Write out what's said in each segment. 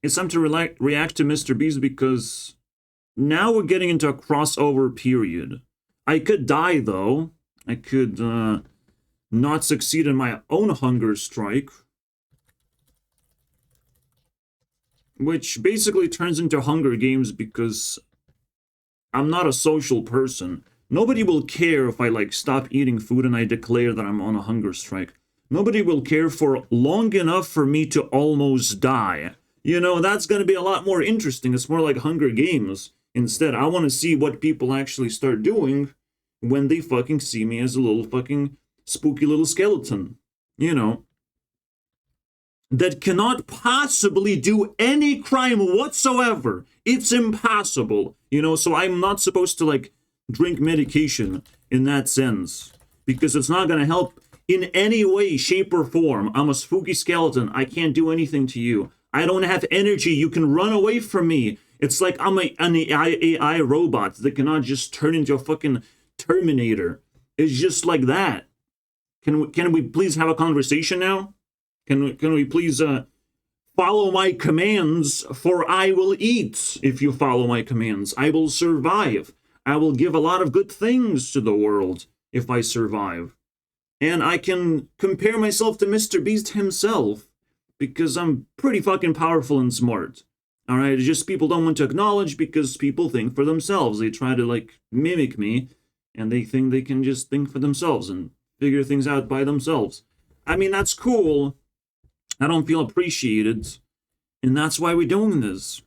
it's time to react to Mr. Beast because now we're getting into a crossover period. I could die, though. I could not succeed in my own hunger strike, which basically turns into Hunger Games because I'm not a social person. Nobody will care if I, like, stop eating food and I declare that I'm on a hunger strike. Nobody will care for long enough for me to almost die. You know, that's going to be a lot more interesting. It's more like Hunger Games. Instead, I want to see what people actually start doing when they fucking see me as a little fucking spooky little skeleton. You know, that cannot possibly do any crime whatsoever. It's impossible. You know, so I'm not supposed to, like, drink medication in that sense. Because it's not going to help in any way, shape, or form. I'm a spooky skeleton. I can't do anything to you. I don't have energy. You can run away from me. It's like I'm an AI robot that cannot just turn into a fucking Terminator. It's just like that. Can we please have a conversation now? Can we please follow my commands, for I will eat if you follow my commands. I will survive. I will give a lot of good things to the world if I survive. And I can compare myself to Mr. Beast himself because I'm pretty fucking powerful and smart. Alright, just people don't want to acknowledge because people think for themselves. They try to, like, mimic me, and they think they can just think for themselves and figure things out by themselves. I mean, that's cool. I don't feel appreciated, and that's why we're doing this.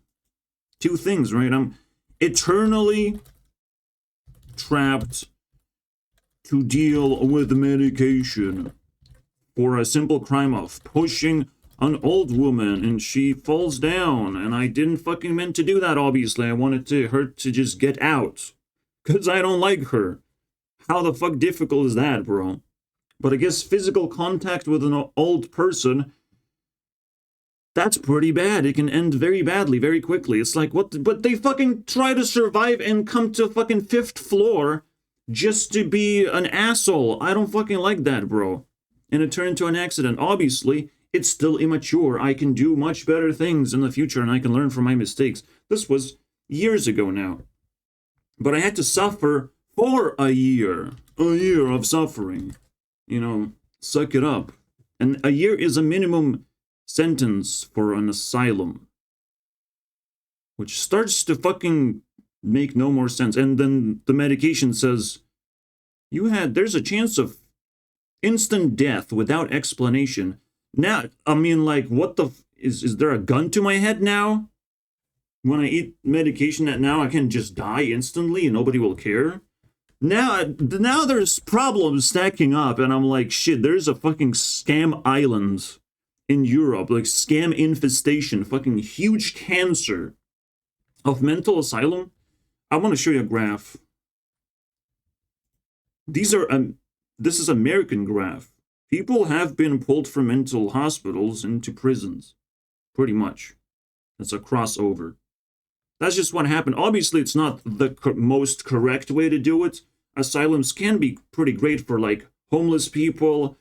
Two things, right? I'm eternally trapped to deal with medication for a simple crime of pushing an old woman and she falls down, and I didn't fucking meant to do that, obviously. I wanted her to just get out because I don't like her. How the fuck difficult is that, bro? But I guess physical contact with an old person, that's pretty bad. It can end very badly, very quickly. It's like, what? But they fucking try to survive and come to fucking 5th floor just to be an asshole. I don't fucking like that, bro. And it turned into an accident. Obviously, it's still immature. I can do much better things in the future, and I can learn from my mistakes. This was years ago now. But I had to suffer for a year. A year of suffering. You know, suck it up. And a year is a minimum sentence for an asylum, which starts to fucking make no more sense. And then the medication says, there's a chance of instant death without explanation. Now, I mean, like, what the, is there a gun to my head now? When I eat medication that now I can just die instantly and nobody will care? Now there's problems stacking up, and I'm like, shit, there's a fucking scam island in Europe, like scam infestation, fucking huge cancer of mental asylum. I want to show you a graph. This is American graph. People have been pulled from mental hospitals into prisons, pretty much. That's a crossover. That's just what happened. Obviously, it's not the most correct way to do it. Asylums can be pretty great for, like, homeless people,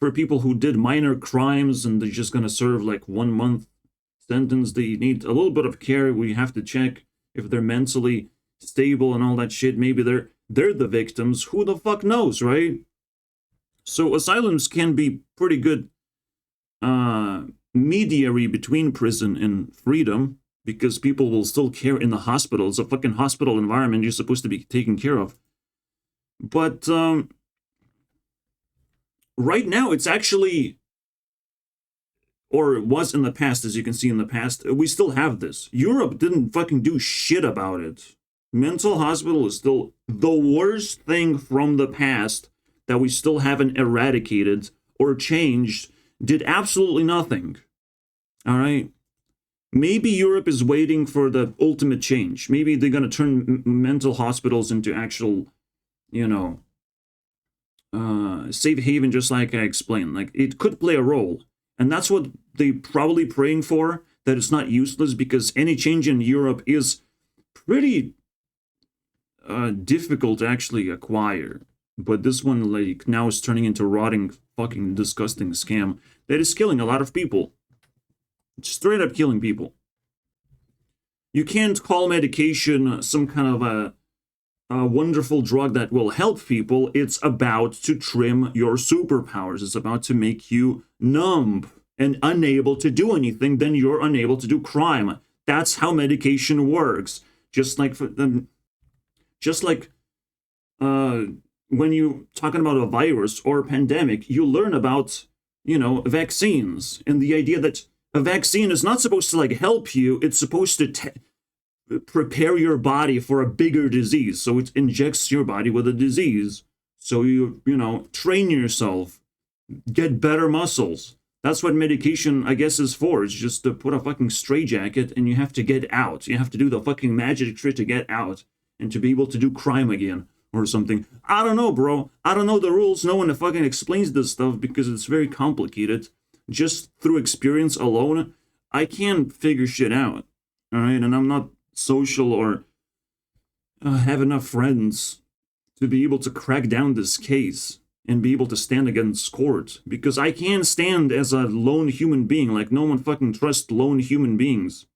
for people who did minor crimes and they're just gonna serve, like, 1 month sentence. They need a little bit of care. We have to check if they're mentally stable and all that shit. Maybe they're the victims. Who the fuck knows, right? So asylums can be pretty good mediary between prison and freedom, because people will still care in the hospital. It's a fucking hospital environment you're supposed to be taken care of. But right now it's actually, or it was in the past, as you can see in the past, we still have this. Europe didn't fucking do shit about it. Mental hospital is still the worst thing from the past that we still haven't eradicated or changed. Did absolutely nothing. All right? Maybe Europe is waiting for the ultimate change. Maybe they're going to turn mental hospitals into actual, you know, safe haven, just like I explained. Like, it could play a role. And that's what they're probably praying for, that it's not useless, because any change in Europe is pretty difficult to actually acquire. But this one, like, now is turning into a rotting, fucking disgusting scam that is killing a lot of people. Straight up killing people. You can't call medication some kind of a wonderful drug that will help people. It's about to trim your superpowers. It's about to make you numb and unable to do anything. Then you're unable to do crime. That's how medication works. Just like when you talking about a virus or a pandemic, you learn about, vaccines, and the idea that a vaccine is not supposed to like help you. It's supposed to prepare your body for a bigger disease. So it injects your body with a disease. So you train yourself, get better muscles. That's what medication, I guess, is for. It's just to put a fucking straitjacket and you have to get out. You have to do the fucking magic trick to get out and to be able to do crime again or something. I don't know, bro. I don't know the rules. No one fucking explains this stuff because it's very complicated. Just through experience alone, I can't figure shit out. All right, and I'm not social or have enough friends to be able to crack down this case and be able to stand against court, because I can't stand as a lone human being. Like, no one fucking trusts lone human beings.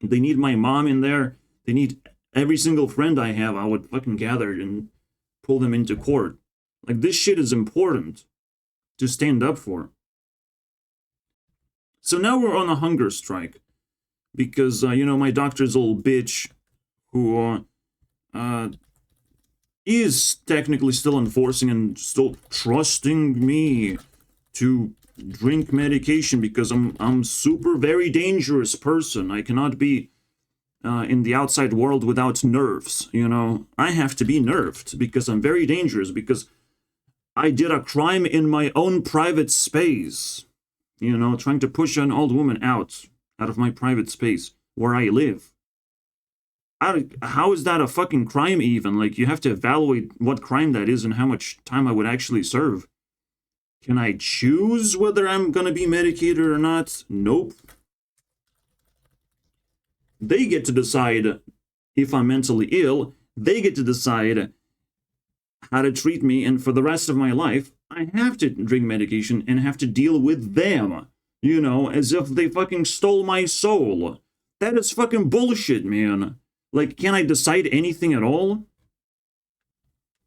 They need my mom in there. They need every single friend I have. I would fucking gather and pull them into court. Like, this shit is important to stand up for. So now we're on a hunger strike because, my doctor's old bitch who is technically still enforcing and still trusting me to drink medication because I'm super very dangerous person. I cannot be in the outside world without nerves, I have to be nerved because I'm very dangerous, because I did a crime in my own private space, trying to push an old woman out of my private space where I live. How is that a fucking crime even? Like, you have to evaluate what crime that is and how much time I would actually serve. Can I choose whether I'm gonna be medicated or not? Nope. They get to decide if I'm mentally ill. They get to decide how to treat me, and for the rest of my life, I have to drink medication and have to deal with them, as if they fucking stole my soul. That is fucking bullshit, man. Like, can I decide anything at all?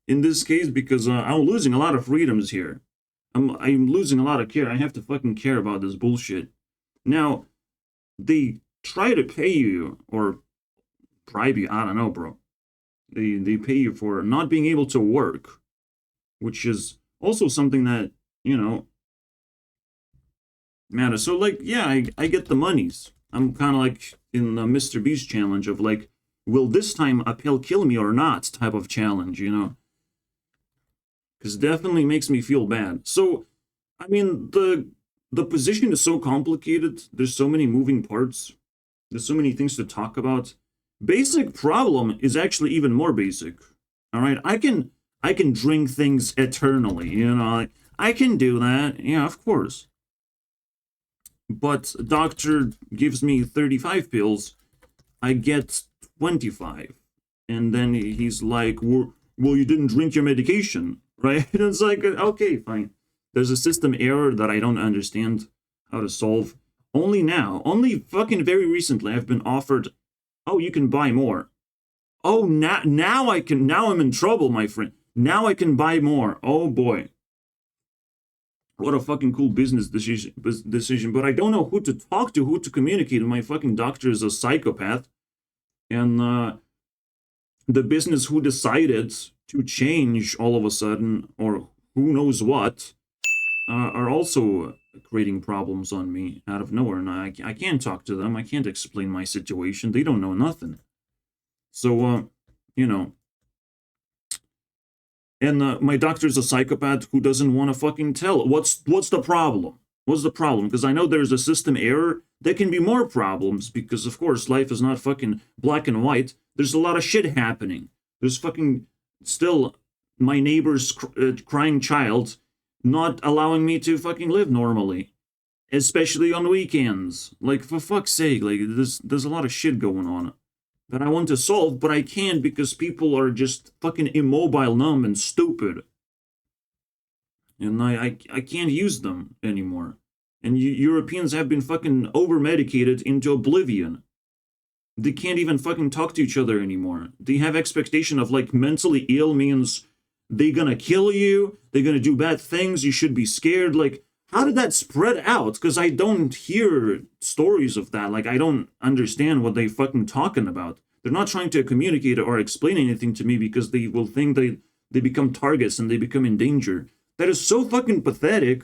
In this case, because I'm losing a lot of freedoms here. I'm losing a lot of care. I have to fucking care about this bullshit. Now, they try to pay you, or bribe you, I don't know, bro. They pay you for not being able to work, which is also something that, matters. So, like, yeah, I get the monies. I'm kind of like in the Mr. Beast challenge of, like, will this time a pill kill me or not type of challenge, Because definitely makes me feel bad. So, I mean, the position is so complicated. There's so many moving parts. There's so many things to talk about. Basic problem is actually even more basic. All right, I can drink things eternally, I can do that. Yeah, of course. But doctor gives me 35 pills. I get 25. And then he's like, well, you didn't drink your medication, right? And it's like, okay, fine. There's a system error that I don't understand how to solve. Only fucking very recently, I've been offered, oh, you can buy more. Oh, now I'm in trouble, my friend. Now I can buy more. Oh, boy. What a fucking cool business decision. But I don't know who to talk to, who to communicate. My fucking doctor is a psychopath. And the business who decided to change all of a sudden, or who knows what, are also creating problems on me out of nowhere. And I can't talk to them. I can't explain my situation. They don't know nothing. So, And my doctor's a psychopath who doesn't want to fucking tell. What's the problem? What's the problem? Because I know there's a system error. There can be more problems because, of course, life is not fucking black and white. There's a lot of shit happening. There's fucking still my neighbor's crying child not allowing me to fucking live normally, especially on weekends. Like, for fuck's sake, like, there's a lot of shit going on that I want to solve, but I can't because people are just fucking immobile, numb, and stupid. And I can't use them anymore. And Europeans have been fucking over-medicated into oblivion. They can't even fucking talk to each other anymore. They have expectation of, like, mentally ill means they gonna kill you, they're gonna do bad things, you should be scared. Like, how did that spread out? Because I don't hear stories of that. Like, I don't understand what they fucking talking about. They're not trying to communicate or explain anything to me because they will think they become targets and they become in danger. That is so fucking pathetic.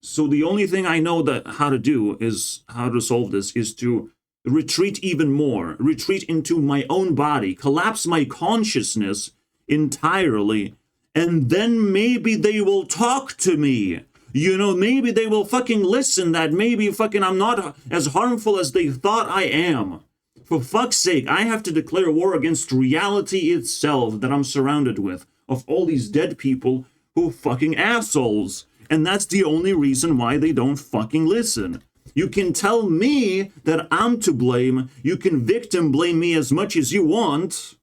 So the only thing I know that how to solve this is to retreat even more, retreat into my own body, collapse my consciousness entirely, and then maybe they will talk to me. You know, maybe they will fucking listen, that maybe fucking I'm not as harmful as they thought I am. For fuck's sake, I have to declare war against reality itself that I'm surrounded with, of all these dead people who are fucking assholes. And that's the only reason why they don't fucking listen. You can tell me that I'm to blame, you can victim blame me as much as you want,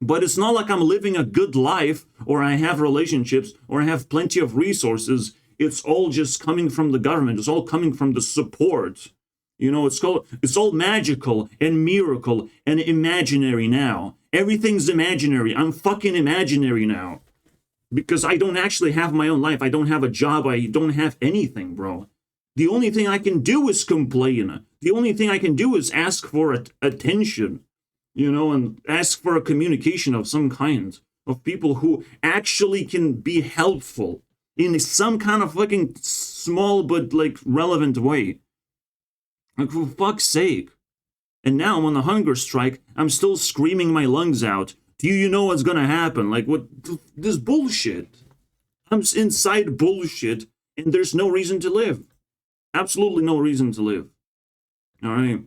but it's not like I'm living a good life, or I have relationships, or I have plenty of resources. It's all just coming from the government. It's all coming from the support. You know, it's all magical and miracle and imaginary now. Everything's imaginary. I'm fucking imaginary now. Because I don't actually have my own life. I don't have a job. I don't have anything, bro. The only thing I can do is complain. The only thing I can do is ask for attention, you know, and ask for a communication of some kind, of people who actually can be helpful in some kind of fucking small but, like, relevant way. Like, for fuck's sake. And now I'm on the hunger strike. I'm still screaming my lungs out. Do you know what's gonna happen? Like, what? This bullshit. I'm inside bullshit, and there's no reason to live. Absolutely no reason to live. Alright?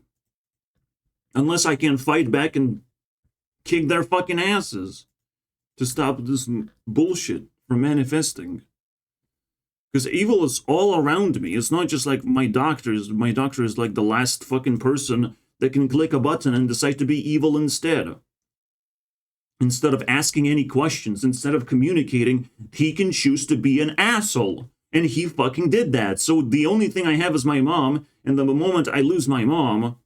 Unless I can fight back and kick their fucking asses to stop this bullshit from manifesting. Because evil is all around me. It's not just like my doctor. My doctor is like the last fucking person that can click a button and decide to be evil instead. Instead of asking any questions, instead of communicating, he can choose to be an asshole. And he fucking did that. So the only thing I have is my mom, and the moment I lose my mom,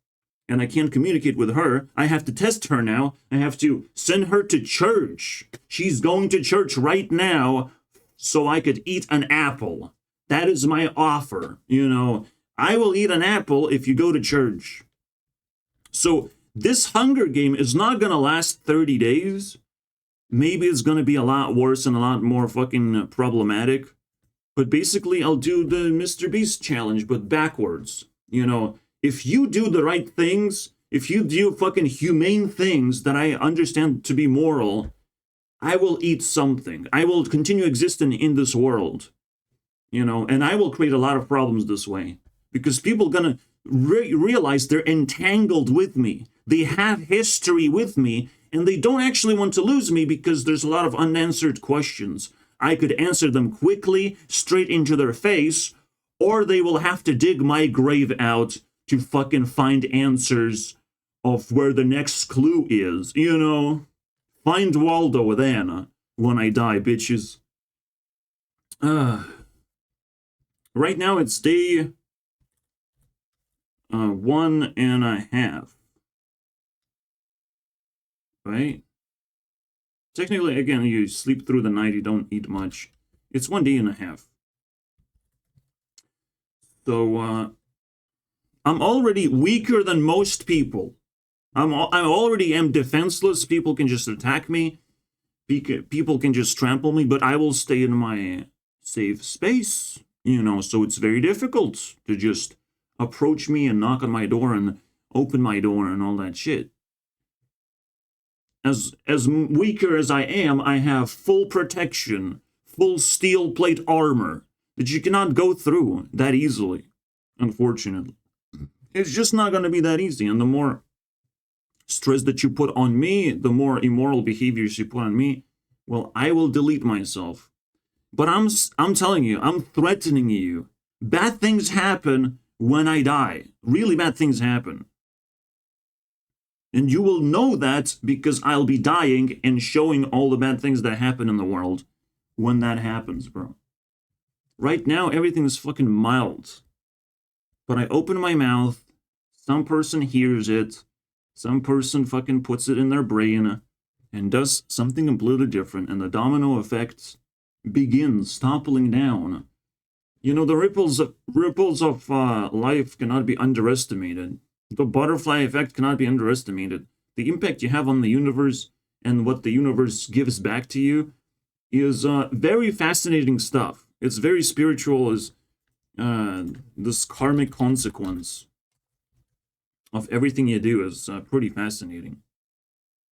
and I can't communicate with her, I have to test her now. I have to send her to church. She's going to church right now so I could eat an apple. That is my offer, you know. I will eat an apple if you go to church. So this Hunger Game is not going to last 30 days. Maybe it's going to be a lot worse and a lot more fucking problematic. But basically, I'll do the Mr. Beast challenge, but backwards. You know, if you do the right things, if you do fucking humane things that I understand to be moral, I will eat something. I will continue existing in this world. You know, and I will create a lot of problems this way. Because people are going to realize they're entangled with me. They have history with me, and they don't actually want to lose me because there's a lot of unanswered questions. I could answer them quickly, straight into their face, or they will have to dig my grave out to fucking find answers of where the next clue is, you know? Find Waldo then, when I die, bitches. Right now it's day 1.5. Right? Technically, again, you sleep through the night, you don't eat much. It's 1 day and a half. So, I'm already weaker than most people. I already am defenseless. People can just attack me. People can just trample me, but I will stay in my safe space. You know, so it's very difficult to just approach me and knock on my door and open my door and all that shit. As weaker as I am, I have full protection, full steel plate armor that you cannot go through that easily, unfortunately. It's just not going to be that easy, and the more stress that you put on me, the more immoral behaviors you put on me, well, I will delete myself. But I'm telling you, I'm threatening you. Bad things happen when I die. Really bad things happen. And you will know that because I'll be dying and showing all the bad things that happen in the world when that happens, bro. Right now, everything is fucking mild. But I open my mouth, some person hears it, some person fucking puts it in their brain, and does something completely different, and the domino effect begins toppling down. You know, the ripples of life cannot be underestimated. The butterfly effect cannot be underestimated. The impact you have on the universe and what the universe gives back to you is very fascinating stuff. It's very spiritual, as this karmic consequence of everything you do is pretty fascinating.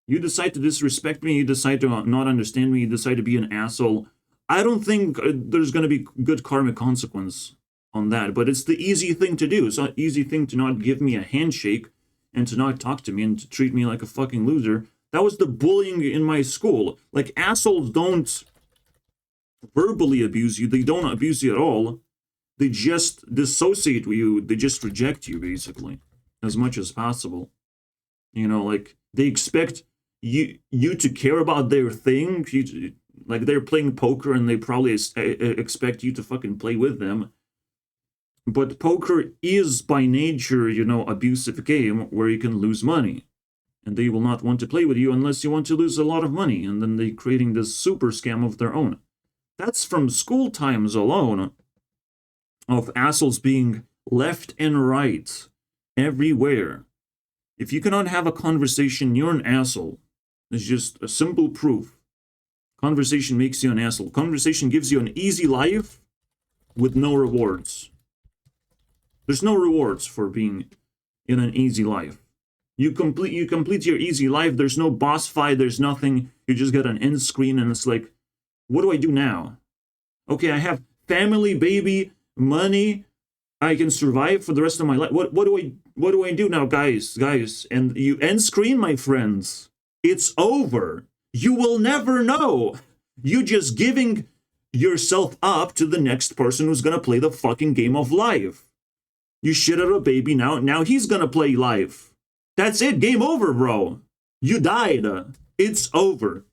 You decide to disrespect me, you decide to not understand me, you decide to be an asshole. I don't think there's going to be good karmic consequence on that, but it's the easy thing to do. It's an easy thing to not give me a handshake and to not talk to me and to treat me like a fucking loser. That was the bullying in my school. Like, assholes don't verbally abuse you. They don't abuse you at all. They just dissociate with you. They just reject you, basically, as much as possible. You know, like, they expect you to care about their thing. Like, they're playing poker and they probably expect you to fucking play with them. But poker is by nature, you know, abusive game where you can lose money. And they will not want to play with you unless you want to lose a lot of money. And then they're creating this super scam of their own. That's from school times alone, of assholes being left and right everywhere. If you cannot have a conversation, you're an asshole. It's just a simple proof. Conversation makes you an asshole. Conversation gives you an easy life with no rewards. There's no rewards for being in an easy life. You complete your easy life. There's no boss fight. There's nothing. You just get an end screen and it's like, what do I do now? Okay, I have family, baby, money. I can survive for the rest of my life. What do I do now, guys? And you end screen, my friends. It's over. You will never know. You just giving yourself up to the next person who's gonna play the fucking game of life. You shit out a baby now he's gonna play life. That's it, game over, bro. You died. It's over.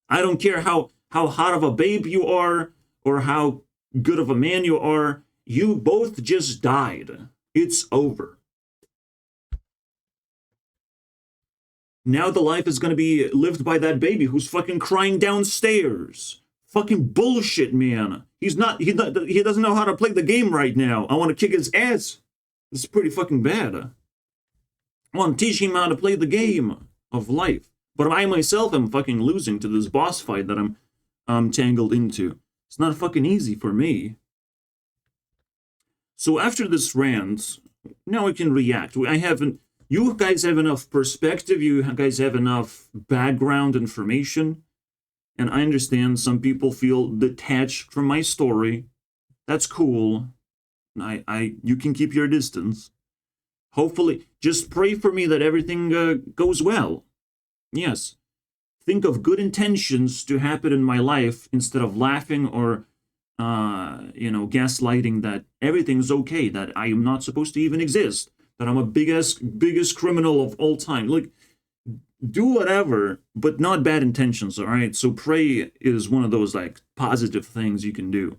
I don't care how hot of a babe you are or how good of a man you are. You both just died. It's over. Now the life is going to be lived by that baby who's fucking crying downstairs. Fucking bullshit, man. He doesn't know how to play the game right now. I want to kick his ass. This is pretty fucking bad. I want to teach him how to play the game of life. But I myself am fucking losing to this boss fight that I'm tangled into. It's not fucking easy for me. So after this rant, now I can react. You guys have enough perspective, you guys have enough background information, and I understand some people feel detached from my story. That's cool. You can keep your distance. Hopefully, just pray for me that everything goes well. Yes. Think of good intentions to happen in my life instead of laughing or gaslighting that everything's okay, that I am not supposed to even exist, that I'm a biggest criminal of all time. Like, do whatever, but not bad intentions, all right? So pray is one of those, like, positive things you can do,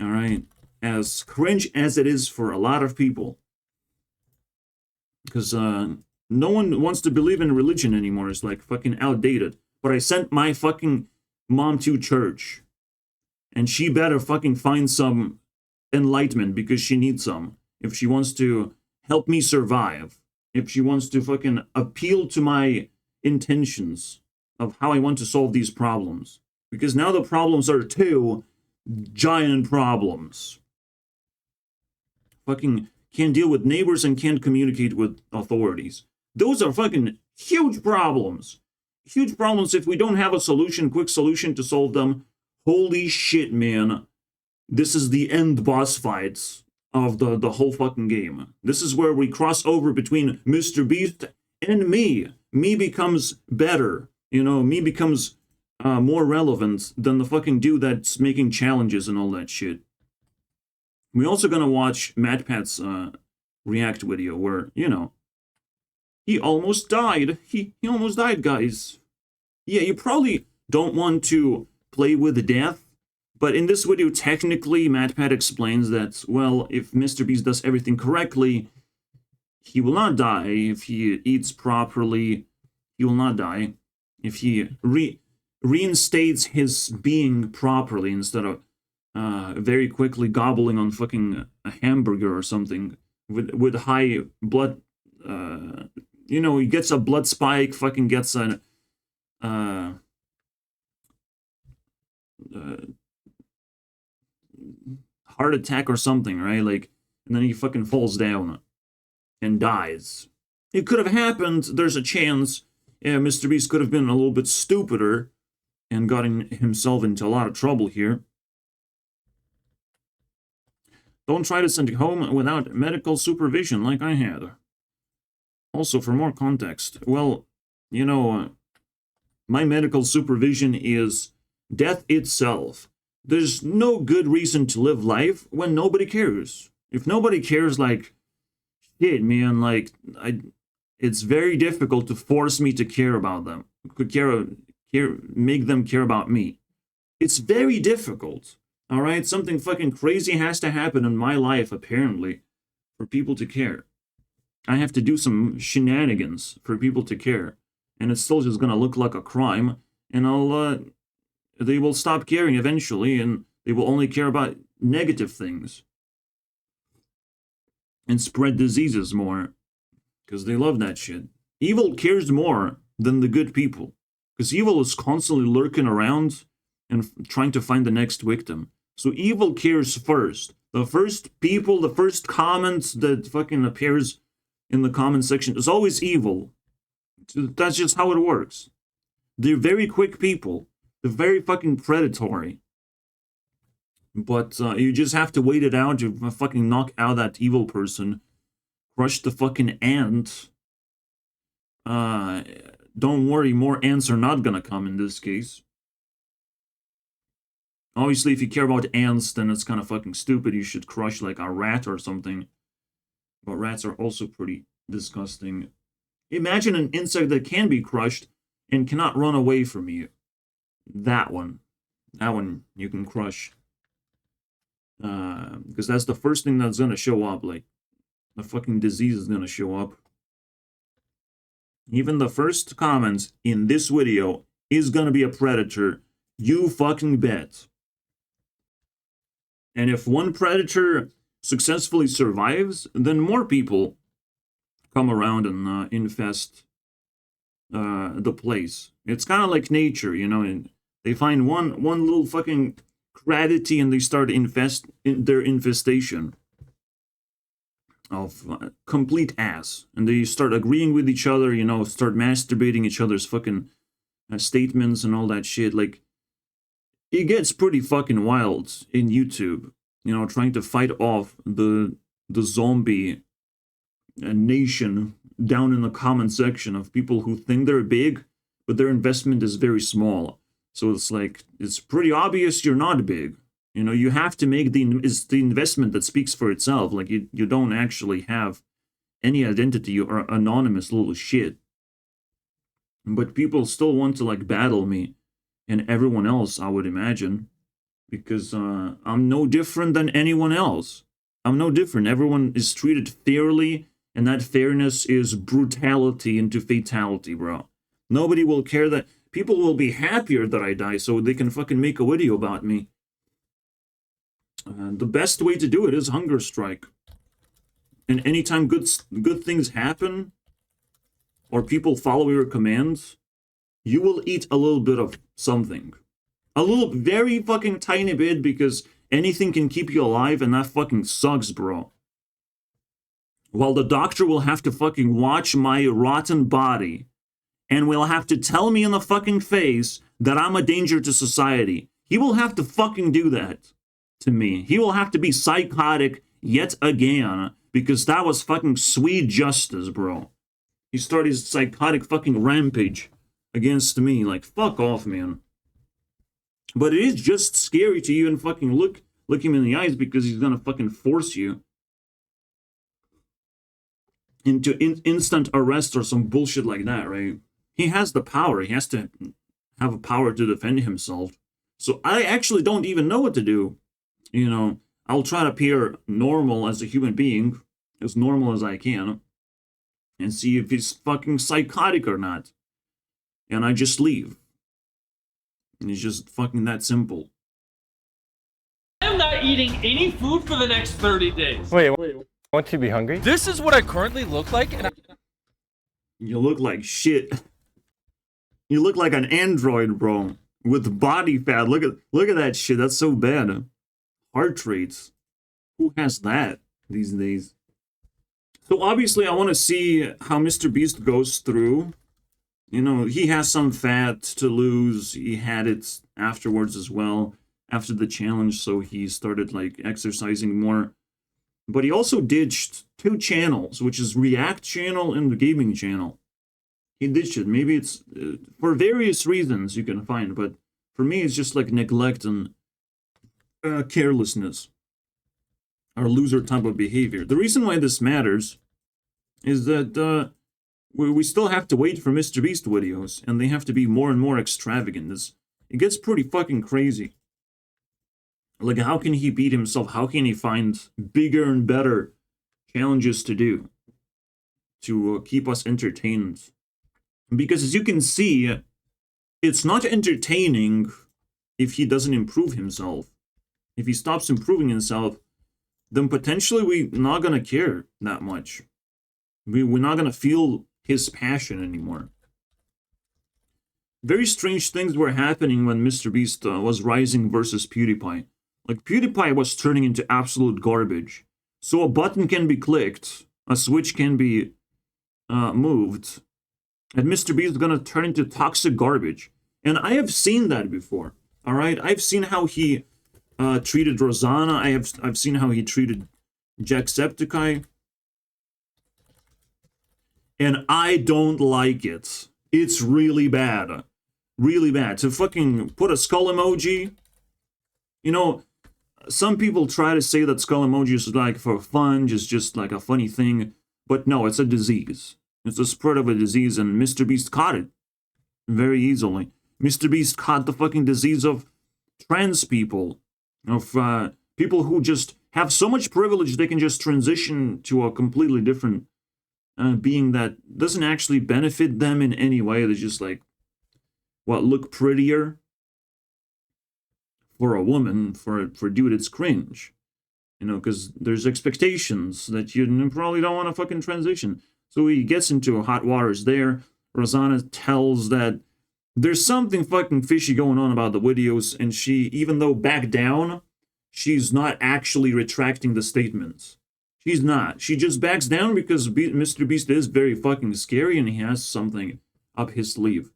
all right? As cringe as it is for a lot of people, because no one wants to believe in religion anymore. It's, like, fucking outdated. But I sent my fucking mom to church, and she better fucking find some enlightenment because she needs some. If she wants to help me survive, if she wants to fucking appeal to my intentions of how I want to solve these problems. Because now the problems are two giant problems. Fucking can't deal with neighbors and can't communicate with authorities. Those are fucking huge problems. Huge problems. If we don't have a solution, quick solution to solve them, holy shit, man. This is the end boss fights of the whole fucking game. This is where we cross over between Mr. Beast and me. Me becomes better. You know, me becomes more relevant than the fucking dude that's making challenges and all that shit. We're also gonna watch MatPat's react video where, you know, he almost died. He almost died, guys. Yeah, you probably don't want to play with death, But in this video, technically, MatPat explains that, well, if Mr. Beast does everything correctly, he will not die. If he eats properly, he will not die. If he reinstates his being properly instead of very quickly gobbling on fucking a hamburger or something with high blood, you know, he gets a blood spike, fucking gets a heart attack or something, right? Like, and then he fucking falls down and dies. It could have happened. There's a chance. Yeah, Mr. Beast could have been a little bit stupider and gotten himself into a lot of trouble here. Don't try to send it home without medical supervision like I had. Also, for more context, well, you know, my medical supervision is death itself. There's no good reason to live life when nobody cares. If nobody cares, like, shit, man, like, it's very difficult to force me to care about them. Make them care about me. It's very difficult. All right, something fucking crazy has to happen in my life, apparently, for people to care. I have to do some shenanigans for people to care, and it's still just gonna look like a crime, and they will stop caring eventually, and they will only care about negative things and spread diseases more, because they love that shit. Evil cares more than the good people, because evil is constantly lurking around and trying to find the next victim. So evil cares first. The first people, the first comments that fucking appears in the comment section is always evil. That's just how it works. They're very quick people. They're very fucking predatory. But you just have to wait it out to fucking knock out that evil person. Crush the fucking ant. Don't worry, more ants are not gonna come in this case. Obviously, if you care about ants, then it's kind of fucking stupid. You should crush, like, a rat or something. But rats are also pretty disgusting. Imagine an insect that can be crushed and cannot run away from you. That one. That one you can crush. Because that's the first thing that's gonna show up. Like, the fucking disease is gonna show up. Even the first comment in this video is gonna be a predator. You fucking bet. And if one predator successfully survives, then more people come around and infest the place. It's kind of like nature, you know. And they find one little fucking gravity and they start their infestation of complete ass. And they start agreeing with each other, you know, start masturbating each other's fucking statements and all that shit. Like, it gets pretty fucking wild in YouTube, you know, trying to fight off the zombie nation down in the comment section of people who think they're big, but their investment is very small. So it's like, it's pretty obvious you're not big. You know, you have to make it's the investment that speaks for itself. Like, you don't actually have any identity. You are anonymous little shit. But people still want to, like, battle me and everyone else, I would imagine, because I'm no different than anyone else. I'm no different. Everyone is treated fairly, and that fairness is brutality into fatality, bro. Nobody will care that... People will be happier that I die so they can fucking make a video about me. The best way to do it is hunger strike. And anytime good things happen, or people follow your commands, you will eat a little bit of something. A little, very fucking tiny bit, because anything can keep you alive, and that fucking sucks, bro. While the doctor will have to fucking watch my rotten body, and will have to tell me in the fucking face that I'm a danger to society. He will have to fucking do that to me. He will have to be psychotic yet again, because that was fucking sweet justice, bro. He started his psychotic fucking rampage against me. Like, fuck off, man. But it is just scary to even fucking look him in the eyes, because he's gonna fucking force you into instant arrest or some bullshit like that, right? He has the power. He has to have a power to defend himself. So I actually don't even know what to do. You know, I'll try to appear normal as a human being, as normal as I can, and see if he's fucking psychotic or not. And I just leave. And it's just fucking that simple. I'm not eating any food for the next 30 days. Wait, want to be hungry? This is what I currently look like, and You look like shit. You look like an android, bro, with body fat. Look at that shit. That's so bad. Heart rates. Who has that these days? So obviously, I want to see how Mr. Beast goes through. You know, he has some fat to lose. He had it afterwards as well, after the challenge, so he started, like, exercising more. But he also ditched 2 channels, which is React channel and the gaming channel. He ditched it. Maybe it's for various reasons you can find, but for me, it's just like neglect and carelessness or loser type of behavior. The reason why this matters is that we still have to wait for Mr. Beast videos, and they have to be more and more extravagant. It gets pretty fucking crazy. Like, how can he beat himself? How can he find bigger and better challenges to do to keep us entertained? Because as you can see, it's not entertaining if he doesn't improve himself. If he stops improving himself, then potentially we're not going to care that much. We're not going to feel his passion anymore. Very strange things were happening when Mr. Beast was rising versus PewDiePie. Like, PewDiePie was turning into absolute garbage. So a button can be clicked, a switch can be moved, and Mr. Beast is gonna turn into toxic garbage. And I have seen that before, alright? I've seen how he treated Rosanna, I've seen how he treated Jacksepticeye, and I don't like it. It's really bad. Really bad. To fucking put a skull emoji, you know, some people try to say that skull emoji is like for fun, just like a funny thing, but no, it's a disease. It's the spread of a disease, and Mr. Beast caught it very easily. Mr. Beast caught the fucking disease of trans people, of people who just have so much privilege they can just transition to a completely different being that doesn't actually benefit them in any way. They just like, what, look prettier? For a woman, for a dude, it's cringe. You know, because there's expectations that you probably don't want to fucking transition. So he gets into hot waters there. Rosanna tells that there's something fucking fishy going on about the videos, and she, even though back down, she's not actually retracting the statements. She's not. She just backs down because Mr. Beast is very fucking scary and he has something up his sleeve.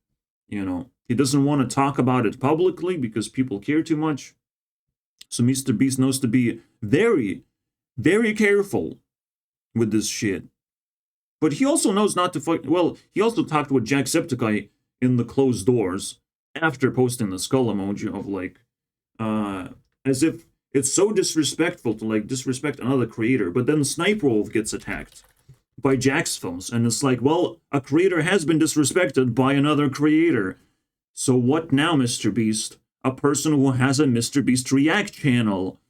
You know, he doesn't want to talk about it publicly because people care too much. So Mr. Beast knows to be very, very careful with this shit. But he also knows not to fuck. Well, he also talked with Jacksepticeye in the closed doors after posting the skull emoji of like, as if it's so disrespectful to like disrespect another creator. But then Sniper Wolf gets attacked by Jack's Films, and it's like, well, a creator has been disrespected by another creator. So what now, Mr. Beast? A person who has a Mr. Beast React channel,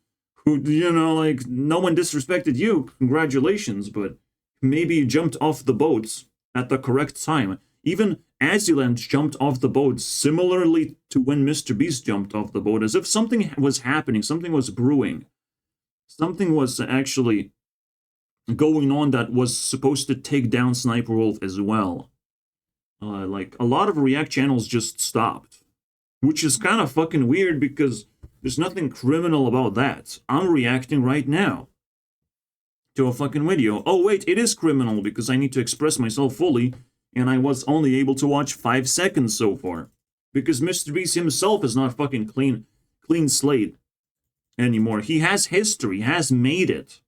who, you know, like, no one disrespected you, congratulations, but maybe you jumped off the boats at the correct time. Even Aziland jumped off the boat similarly to when Mr. Beast jumped off the boat, as if something was happening, something was brewing. Something was actually going on that was supposed to take down Sniper Wolf as well. Like, a lot of React channels just stopped. Which is kind of fucking weird because there's nothing criminal about that. I'm reacting right now to a fucking video. Oh wait, it is criminal because I need to express myself fully, and I was only able to watch 5 seconds so far. Because Mr. Beast himself is not fucking clean slate anymore. He has history, has made it.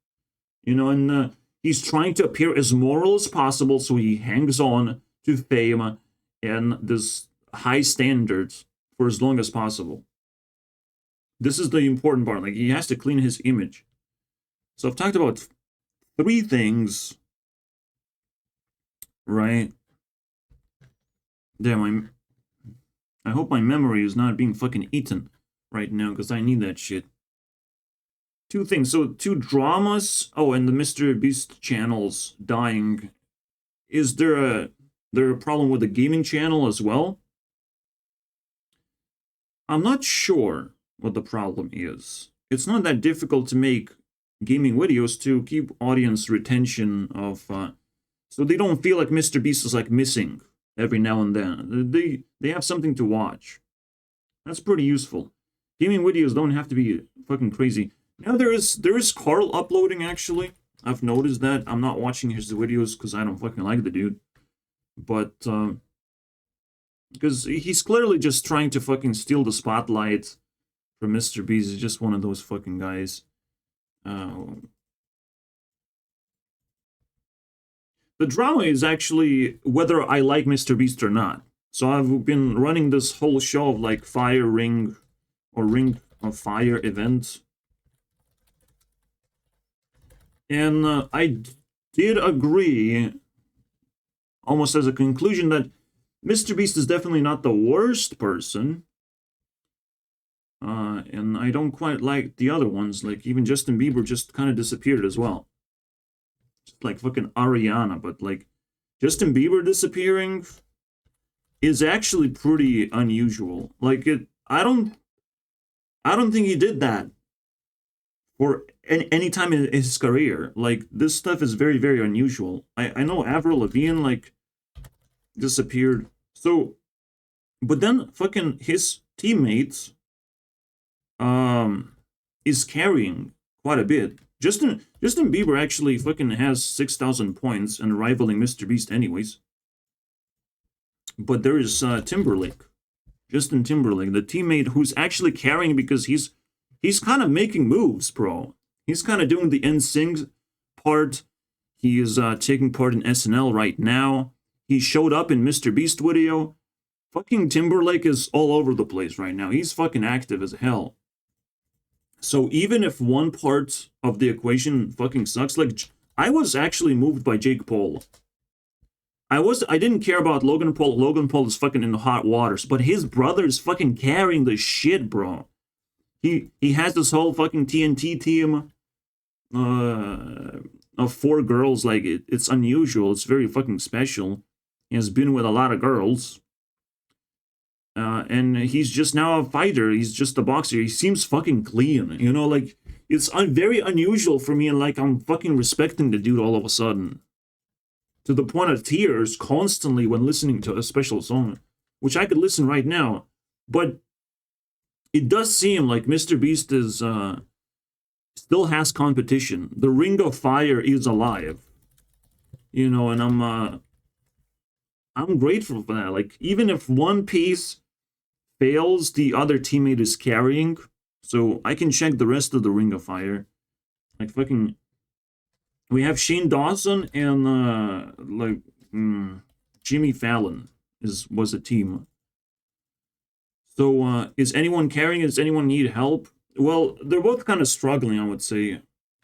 You know, and he's trying to appear as moral as possible, so he hangs on to fame and this high standards for as long as possible. This is the important part. Like, he has to clean his image. So I've talked about 3 things, right? Damn, I hope my memory is not being fucking eaten. right now because I need that shit. Two things. So 2 dramas. Oh, and the Mr. Beast channel's dying. Is there a problem with the gaming channel as well? I'm not sure what the problem is. It's not that difficult to make gaming videos to keep audience retention of so they don't feel like Mr. Beast is like missing every now and then. They have something to watch. That's pretty useful. Gaming videos don't have to be fucking crazy. Now there is Carl uploading actually. I've noticed that. I'm not watching his videos because I don't fucking like the dude. But because he's clearly just trying to fucking steal the spotlight from Mr. Beast. He's just one of those fucking guys. The drama is actually whether I like Mr. Beast or not. So I've been running this whole show of like Fire Ring or Ring of Fire event. And I did agree, almost as a conclusion, that Mr. Beast is definitely not the worst person. And I don't quite like the other ones. Like, even Justin Bieber just kind of disappeared as well. Just like fucking Ariana. But, like, Justin Bieber disappearing is actually pretty unusual. Like, I don't think he did that for any time in his career. Like, this stuff is very, very unusual. I know Avril Lavigne, like, disappeared. So, but then fucking his teammates is carrying quite a bit. Justin Bieber actually fucking has 6,000 points and rivaling Mr. Beast anyways. But there is Timberlake. Justin Timberlake, the teammate who's actually carrying because he's kind of making moves, bro. He's kind of doing the NSYNC part. He is taking part in SNL right now. He showed up in Mr. Beast video. Fucking Timberlake is all over the place right now. He's fucking active as hell. So even if one part of the equation fucking sucks, like, I was actually moved by Jake Paul. I didn't care about Logan Paul. Logan Paul is fucking in the hot waters, but his brother is fucking carrying the shit, bro. He has this whole fucking TNT team of 4 girls. Like, it's unusual. It's very fucking special. He has been with a lot of girls. And he's just now a fighter. He's just a boxer. He seems fucking clean. You know, like, it's very unusual for me, and like, I'm fucking respecting the dude all of a sudden. To the point of tears constantly when listening to a special song, which I could listen right now. But it does seem like Mr. Beast is still has competition. The Ring of Fire is alive. You know, and I'm grateful for that. Like, even if one piece fails, the other teammate is carrying. So I can check the rest of the Ring of Fire. Like, fucking, we have Shane Dawson and Jimmy Fallon was a team. So is anyone carrying? Does anyone need help? Well, they're both kind of struggling, I would say.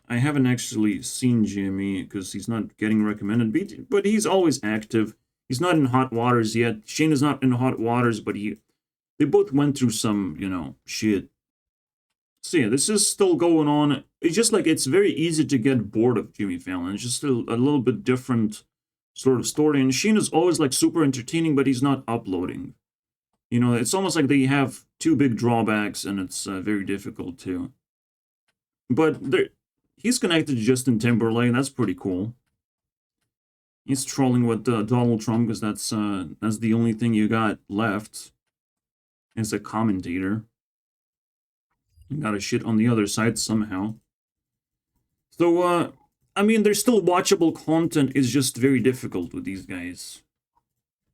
I haven't actually seen Jimmy because he's not getting recommended, but he's always active. He's not in hot waters yet. Shane is not in hot waters, but they both went through some, you know, shit. So yeah, this is still going on. It's just like, it's very easy to get bored of Jimmy Fallon. It's just a little bit different sort of story. And Shane is always like super entertaining, but he's not uploading. You know, it's almost like they have 2 big drawbacks, and it's very difficult too. But he's connected to Justin Timberlake. That's pretty cool. He's trolling with Donald Trump because that's the only thing you got left as a commentator. You gotta shit on the other side somehow. So, I mean, there's still watchable content. Is just very difficult with these guys.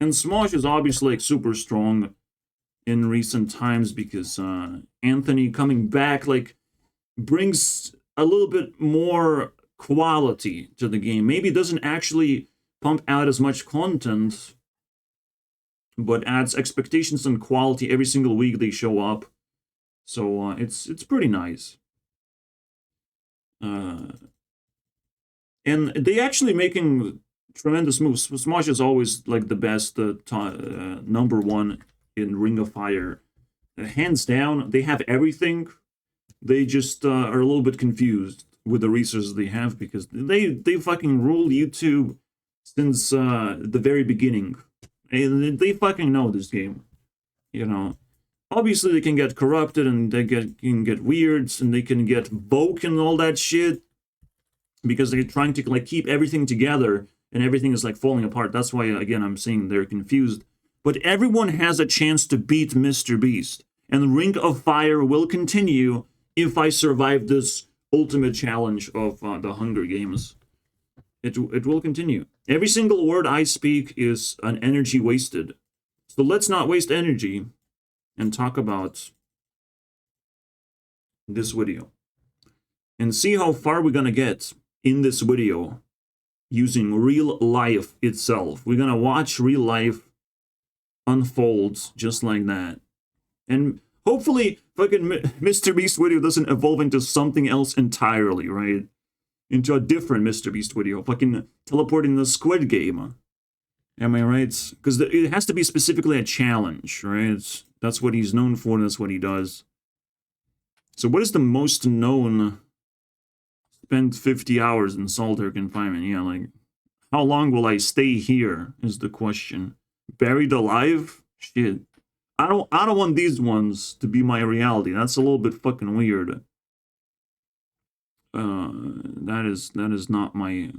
And Smosh is obviously like super strong in recent times because Anthony coming back like brings a little bit more quality to the game. Maybe it doesn't actually pump out as much content, but adds expectations and quality every single week they show up. So it's pretty nice. And they actually making tremendous moves. Smosh is always like the best, #1 in Ring of Fire hands down, they have everything. They just are a little bit confused with the resources they have because they fucking rule YouTube since the very beginning. They fucking know this game, you know. Obviously, they can get corrupted and they can get weird and they can get woke and all that shit because they're trying to like keep everything together and everything is like falling apart. That's why again I'm saying they're confused. But everyone has a chance to beat Mr. Beast, and Ring of Fire will continue if I survive this ultimate challenge of the Hunger Games. It will continue. Every single word I speak is an energy wasted. So let's not waste energy and talk about this video. And see how far we're gonna get in this video using real life itself. We're gonna watch real life unfold just like that. And hopefully fucking Mr. Beast video doesn't evolve into something else entirely, right? Into a different Mr. Beast video. Fucking teleporting the Squid Game. Am I right? Because it has to be specifically a challenge, right? That's what he's known for, that's what he does. So what is the most known? Spend 50 hours in solitary confinement. Yeah, like, how long will I stay here is the question. Buried alive? Shit. I don't want these ones to be my reality. That's a little bit fucking weird. That is not my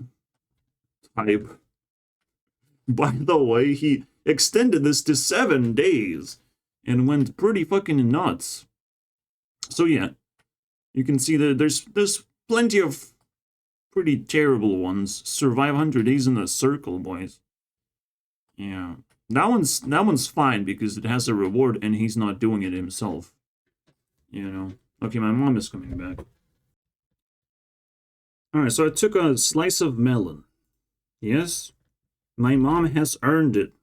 type. By the way, he extended this to 7 days and went pretty fucking nuts. So yeah, you can see that there's plenty of pretty terrible ones. Survive 100 days in the circle, boys. Yeah. That one's fine because it has a reward and he's not doing it himself. You know. Okay, my mom is coming back. Alright, so I took a slice of melon. Yes? My mom has earned it.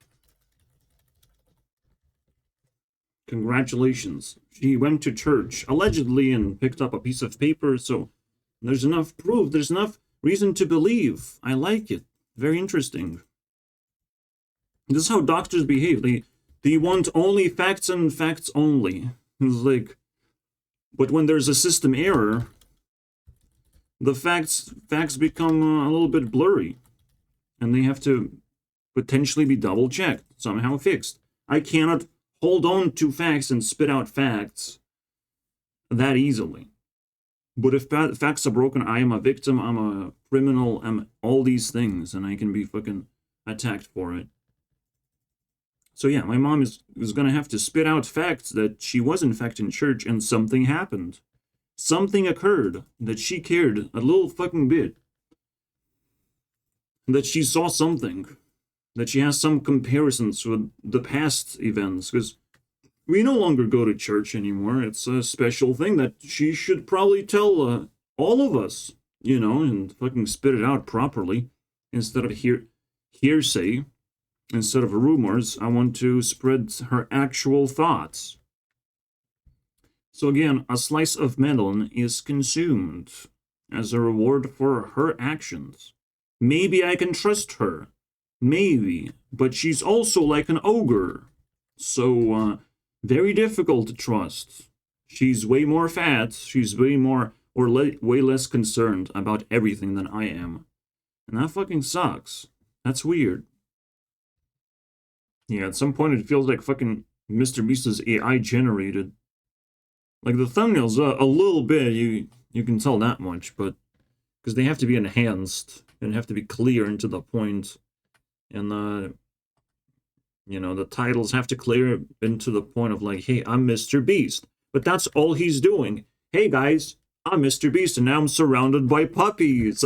Congratulations. She went to church, allegedly, and picked up a piece of paper, so there's enough proof, there's enough reason to believe. I like it. Very interesting. This is how doctors behave. They want only facts and facts only. It's like, but when there's a system error, the facts become a little bit blurry, and they have to potentially be double checked, somehow fixed. I cannot hold on to facts and spit out facts that easily. But if facts are broken, I am a victim, I'm a criminal, I'm all these things, and I can be fucking attacked for it. So yeah, my mom is gonna have to spit out facts that she was in fact in church and something happened. Something occurred that she cared a little fucking bit. That she saw something. That she has some comparisons with the past events. Because we no longer go to church anymore. It's a special thing that she should probably tell all of us. You know, and fucking spit it out properly. Instead of hearsay. Instead of rumors, I want to spread her actual thoughts. So again, a slice of melon is consumed as a reward for her actions. Maybe I can trust her. Maybe. But she's also like an ogre. So, very difficult to trust. She's way more fat. She's way more, or way less concerned about everything than I am. And that fucking sucks. That's weird. Yeah, at some point it feels like fucking Mr. Beast is AI generated. Like the thumbnails, a little bit, you can tell that much, but because they have to be enhanced and have to be clear and to the point, and you know, the titles have to clear and to the point of like, hey, I'm Mr. Beast, but that's all he's doing. Hey guys, I'm Mr. Beast, and now I'm surrounded by puppies.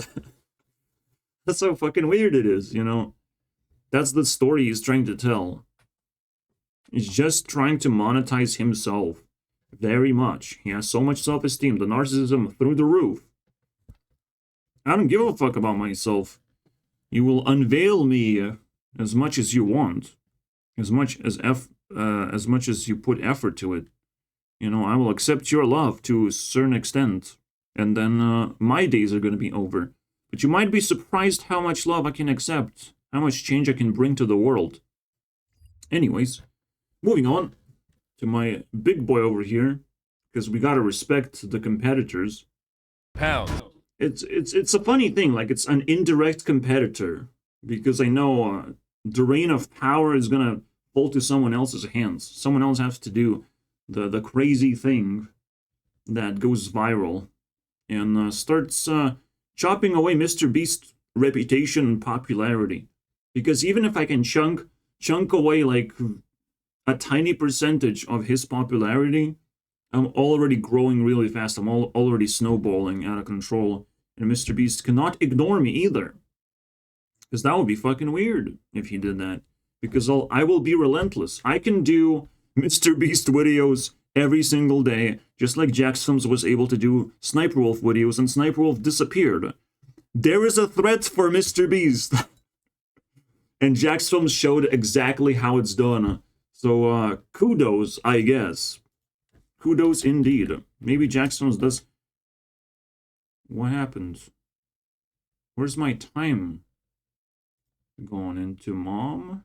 That's how fucking weird it is, you know. That's the story he's trying to tell. He's just trying to monetize himself. Very much. He has so much self-esteem. The narcissism through the roof. I don't give a fuck about myself. You will unveil me as much as you want. As much as you put effort to it. You know, I will accept your love to a certain extent. And then my days are going to be over. But you might be surprised how much love I can accept. How much change I can bring to the world. Anyways, moving on. to my big boy over here, because we gotta respect the competitors. Pound. It's a funny thing, like it's an indirect competitor, because I know the reign of power is gonna fall to someone else's hands. Someone else has to do the crazy thing that goes viral and starts chopping away Mr. Beast's reputation and popularity. Because even if I can chunk away like a tiny percentage of his popularity, I'm already growing really fast. I'm already snowballing out of control. And Mr. Beast cannot ignore me either. Because that would be fucking weird if he did that. Because I will be relentless. I can do Mr. Beast videos every single day, just like Jackson's was able to do Sniper Wolf videos, and Sniper Wolf disappeared. There is a threat for Mr. Beast. And Jackson's showed exactly how it's done. So, kudos, I guess. Kudos indeed. Maybe Jackson's does... What happened? Where's my time? Going into mom?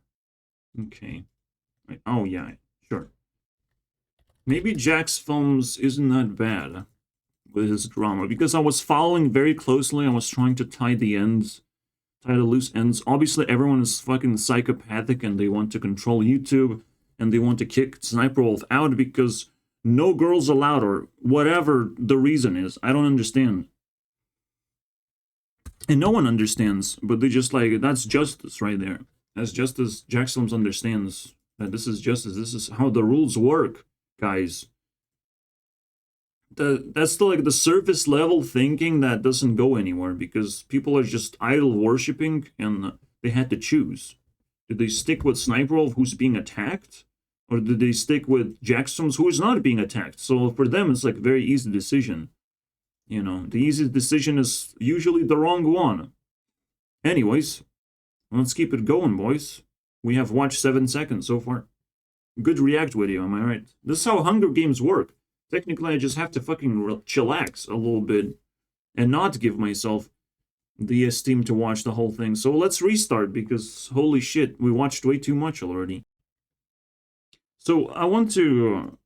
Okay. Oh, yeah, sure. Maybe Jack's Films isn't that bad with his drama, because I was following very closely. I was trying to tie the loose ends. Obviously, everyone is fucking psychopathic and they want to control YouTube and they want to kick Sniper Wolf out because no girls allowed or whatever the reason is. I don't understand. And no one understands, but they just like, that's justice right there. That's justice. Jack Films understands that this is justice. This is how the rules work, guys. That's like the surface level thinking that doesn't go anywhere because people are just idol worshipping and they had to choose. Did they stick with Sniper Wolf who's being attacked? Or did they stick with Jackson's who is not being attacked? So for them, it's like a very easy decision. You know, the easiest decision is usually the wrong one. Anyways, let's keep it going, boys. We have watched 7 seconds so far. Good react video, am I right? This is how Hunger Games work. Technically, I just have to fucking chillax a little bit and not give myself the esteem to watch the whole thing. So let's restart because, holy shit, we watched way too much already. So I want to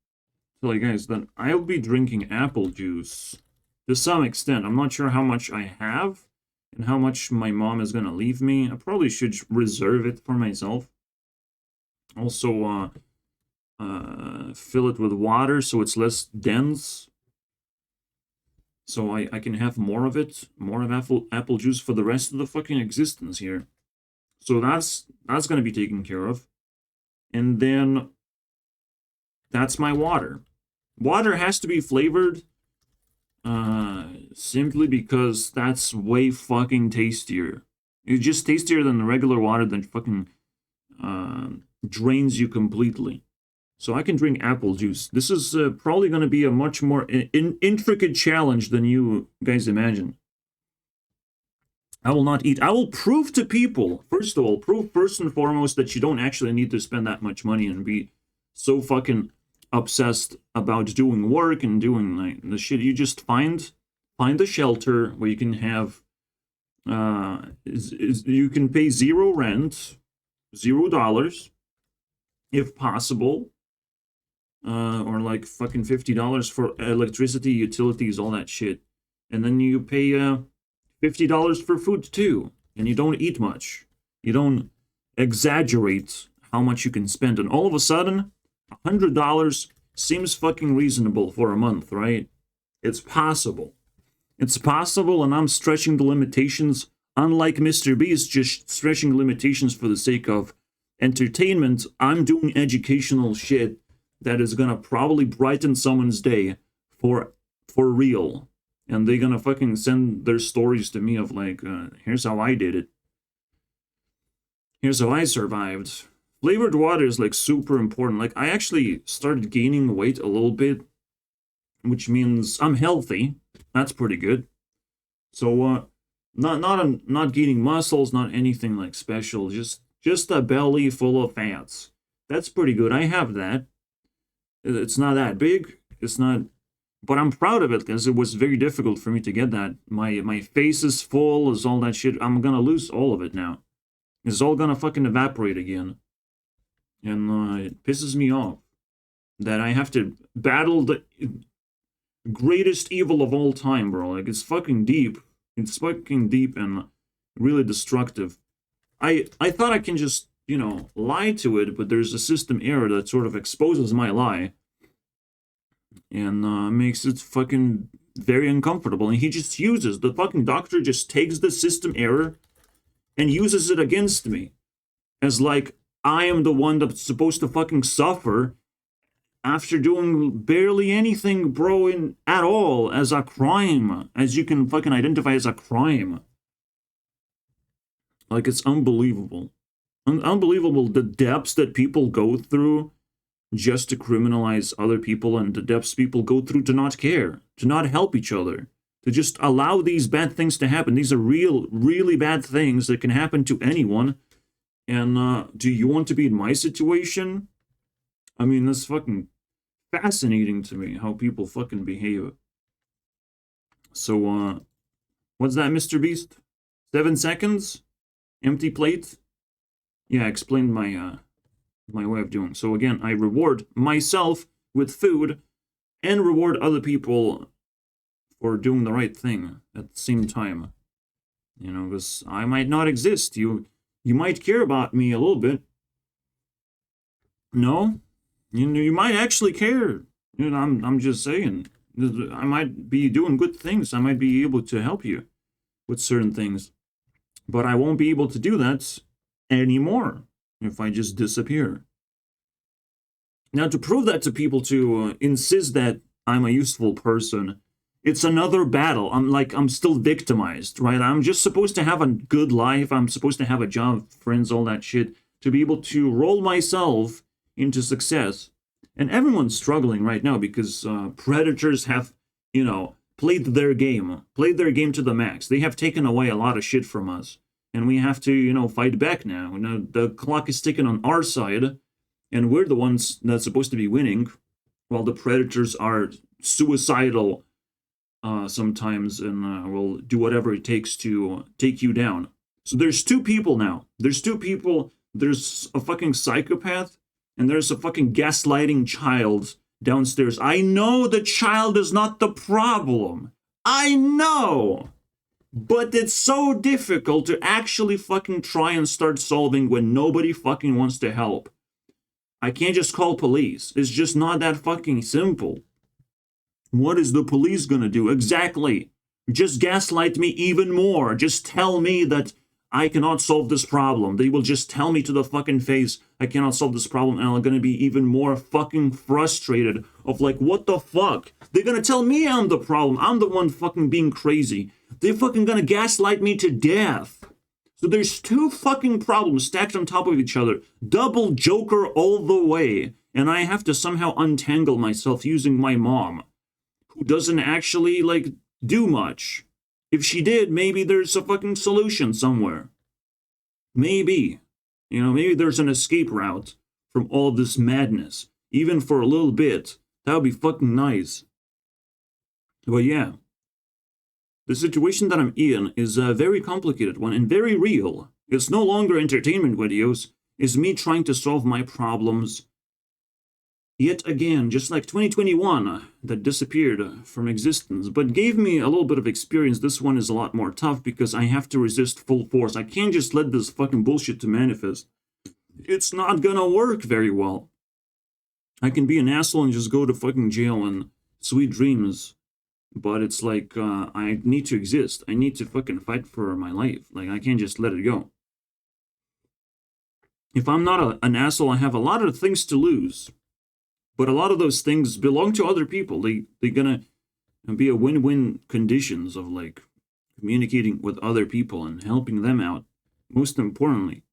tell you guys that I'll be drinking apple juice to some extent. I'm not sure how much I have and how much my mom is going to leave me. I probably should reserve it for myself. Also, fill it with water so it's less dense. So I can have more of it, more of apple juice for the rest of the fucking existence here. So that's going to be taken care of. And then that's my water. Water has to be flavored simply because that's way fucking tastier. It's just tastier than the regular water that fucking drains you completely. So I can drink apple juice. This is probably going to be a much more intricate challenge than you guys imagine. I will not eat. I will prove to people, first of all, prove first and foremost that you don't actually need to spend that much money and be so fucking obsessed about doing work and doing like the shit. You just find a shelter where you can have you can pay zero rent, $0 if possible, or like fucking $50 for electricity, utilities, all that shit, and then you pay $50 for food too, and you don't eat much. You don't exaggerate how much you can spend, and all of a sudden $100 seems fucking reasonable for a month, right? It's possible. It's possible, and I'm stretching the limitations, unlike Mr. Beast, just stretching limitations for the sake of entertainment. I'm doing educational shit that is gonna probably brighten someone's day for real. And they're gonna fucking send their stories to me of like, here's how I did it. Here's how I survived. Flavored water is like super important. Like I actually started gaining weight a little which means I'm healthy. That's pretty good. So not gaining muscles, not anything like special. Just a belly full of fats. That's pretty good. I have that. It's not that big. It's not, but I'm proud of it because it was very difficult for me to get that. My face is full, is all that shit. I'm gonna lose all of it now. It's all gonna fucking evaporate again. And it pisses me off. that I have to battle the greatest evil of all time, bro. Like, it's fucking deep. It's fucking deep and really destructive. I thought I can just, you know, lie to it, but there's a system error that sort of exposes my lie and makes it fucking very uncomfortable. And he just uses, the fucking doctor just takes the system error and uses it against me as like I am the one that's supposed to fucking suffer after doing barely anything, bro, at all as a crime, as you can fucking identify as a crime. Like, it's unbelievable. Unbelievable the depths that people go through just to criminalize other people, and the depths people go through to not care, to not help each other, to just allow these bad things to happen. These are really bad things that can happen to anyone. And do you want to be in my situation? I mean, that's fucking fascinating to me, how people fucking behave. So, what's that, Mr. Beast? 7 seconds? Empty plate? Yeah, I explained my my way of doing. So again, I reward myself with food and reward other people for doing the right thing at the same time. You know, because I might not exist. You might care about me a little bit. No? You know, you might actually care. You know, I'm just saying. I might be doing good things. I might be able to help you with certain things. But I won't be able to do that anymore if I just disappear. Now, to prove that to people, to insist that I'm a useful person, it's another battle. I'm still victimized, right? I'm just supposed to have a good life. I'm supposed to have a job, friends, all that shit, to be able to roll myself into success. And everyone's struggling right now because predators have, you know, played their game to the max. They have taken away a lot of shit from us. And we have to, you know, fight back now. You know, the clock is ticking on our side, and we're the ones that's supposed to be winning, while the predators are suicidal sometimes and will do whatever it takes to take you down. So there's two people now. There's two people. There's a fucking psychopath, and there's a fucking gaslighting child downstairs. I know the child is not the problem. I know. But it's so difficult to actually fucking try and start solving when nobody fucking wants to help. I can't just call police. It's just not that fucking simple. What is the police gonna do? Exactly. Just gaslight me even more. Just tell me that I cannot solve this problem. They will just tell me to the fucking face I cannot solve this problem, and I'm gonna be even more fucking frustrated of like, what the fuck? They're gonna tell me I'm the problem. I'm the one fucking being crazy. They're fucking gonna gaslight me to death. So there's two fucking problems stacked on top of each other. Double Joker all the way. And I have to somehow untangle myself using my mom, who doesn't actually, like, do much. If she did, maybe there's a fucking solution somewhere. Maybe. You know, maybe there's an escape route from all this madness. Even for a little bit. That would be fucking nice. But yeah. The situation that I'm in is a very complicated one and very real. It's no longer entertainment videos. It's me trying to solve my problems. Yet again, just like 2021 that disappeared from existence, but gave me a little bit of experience. This one is a lot more tough because I have to resist full force. I can't just let this fucking bullshit to manifest. It's not gonna work very well. I can be an asshole and just go to fucking jail and sweet dreams. But it's like, I need to exist. I need to fucking fight for my life. Like, I can't just let it go. If I'm not an asshole, I have a lot of things to lose. But a lot of those things belong to other people. They're gonna be a win-win conditions of, like, communicating with other people and helping them out. Most importantly.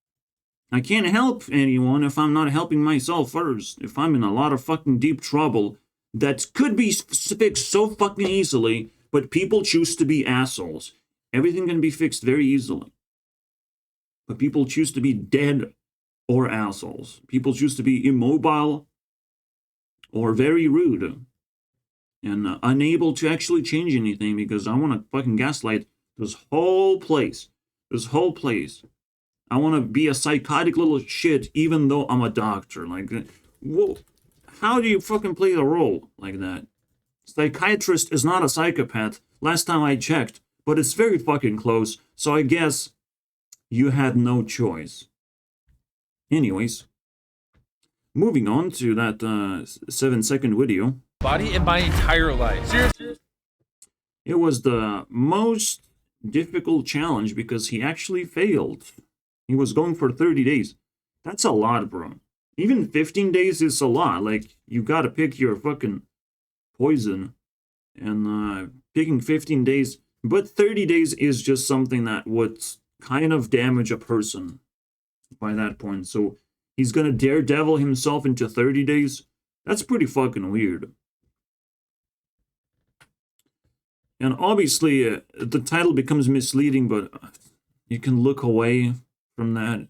I can't help anyone if I'm not helping myself first. If I'm in a lot of fucking deep trouble that could be fixed so fucking easily, but people choose to be assholes. Everything can be fixed very easily. But people choose to be dead or assholes. People choose to be immobile or very rude and unable to actually change anything because I want to fucking gaslight this whole place. This whole place. I want to be a psychotic little shit even though I'm a doctor. Like, whoa. how do you fucking play the role like that? Psychiatrist is not a psychopath, last time I checked, but it's very fucking close, so I guess you had no choice. Anyways, moving on to that 7-second video. Body in my entire life. Seriously? It was the most difficult challenge because he actually failed. He was going for 30 days. That's a lot, bro. Even 15 days is a lot. Like, you gotta pick your fucking poison. And picking 15 days, but 30 days is just something that would kind of damage a person by that point. So he's gonna daredevil himself into 30 days. That's pretty fucking weird. And obviously, the title becomes misleading, but you can look away from that.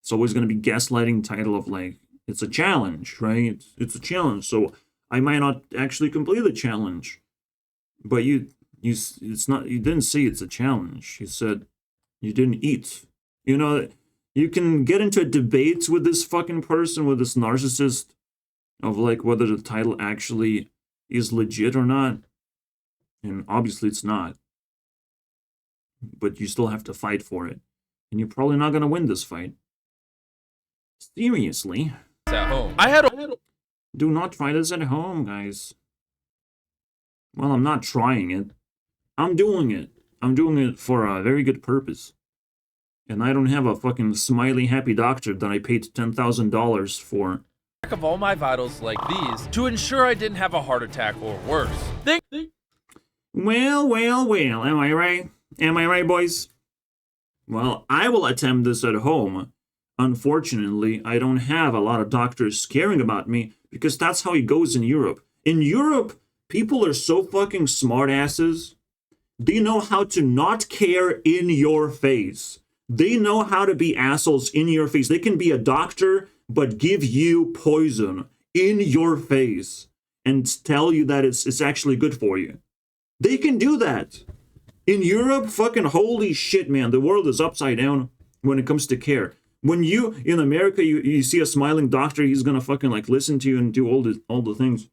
It's always going to be gaslighting title of like, it's a challenge, right? It's a challenge, so I might not actually complete the challenge. But you didn't say it's a challenge. You said you didn't eat. You know, you can get into debates with this fucking person, with this narcissist, of like whether the title actually is legit or not. And obviously it's not. But you still have to fight for it. And you're probably not going to win this fight. Seriously. At home. I had a... Do not try this at home, guys. Well, I'm not trying it. I'm doing it. I'm doing it for a very good purpose. And I don't have a fucking smiley happy doctor that I paid $10,000 for. Of all my vitals like these to ensure I didn't have a heart attack or worse. Well, am I right? Am I right, boys? Well, I will attempt this at home. Unfortunately, I don't have a lot of doctors caring about me because that's how it goes in Europe. In Europe, people are so fucking smartasses. They know how to not care in your face. They know how to be assholes in your face. They can be a doctor, but give you poison in your face and tell you that it's actually good for you. They can do that. In Europe, fucking holy shit, man. The world is upside down when it comes to care. When you, in America, you see a smiling doctor, he's gonna fucking like listen to you and do all the things.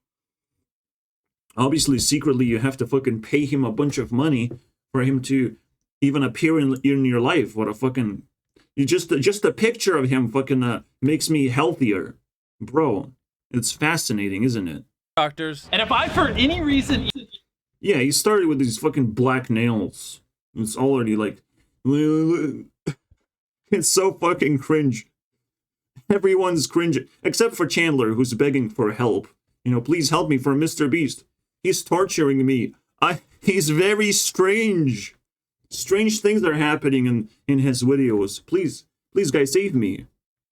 Obviously, secretly, you have to fucking pay him a bunch of money for him to even appear in your life. What a fucking... just a picture of him fucking makes me healthier. Bro, it's fascinating, isn't it? Doctors. And if I, for any reason... Yeah, he started with these fucking black nails. It's already like... It's so fucking cringe. Everyone's cringe, except for Chandler, who's begging for help. You know, please help me for Mr. Beast. He's torturing me. He's very strange. Strange things are happening in his videos. Please guys, save me.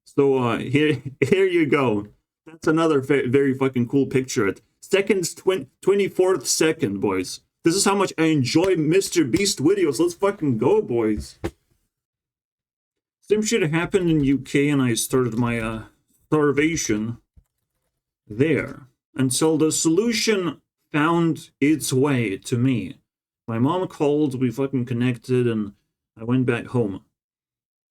So here you go. That's another very fucking cool picture. At 24th second, boys. This is how much I enjoy Mr. Beast videos. Let's fucking go, boys. Same shit happened in UK, and I started my starvation there until the solution found its way to me. My mom called, we fucking connected, and I went back home.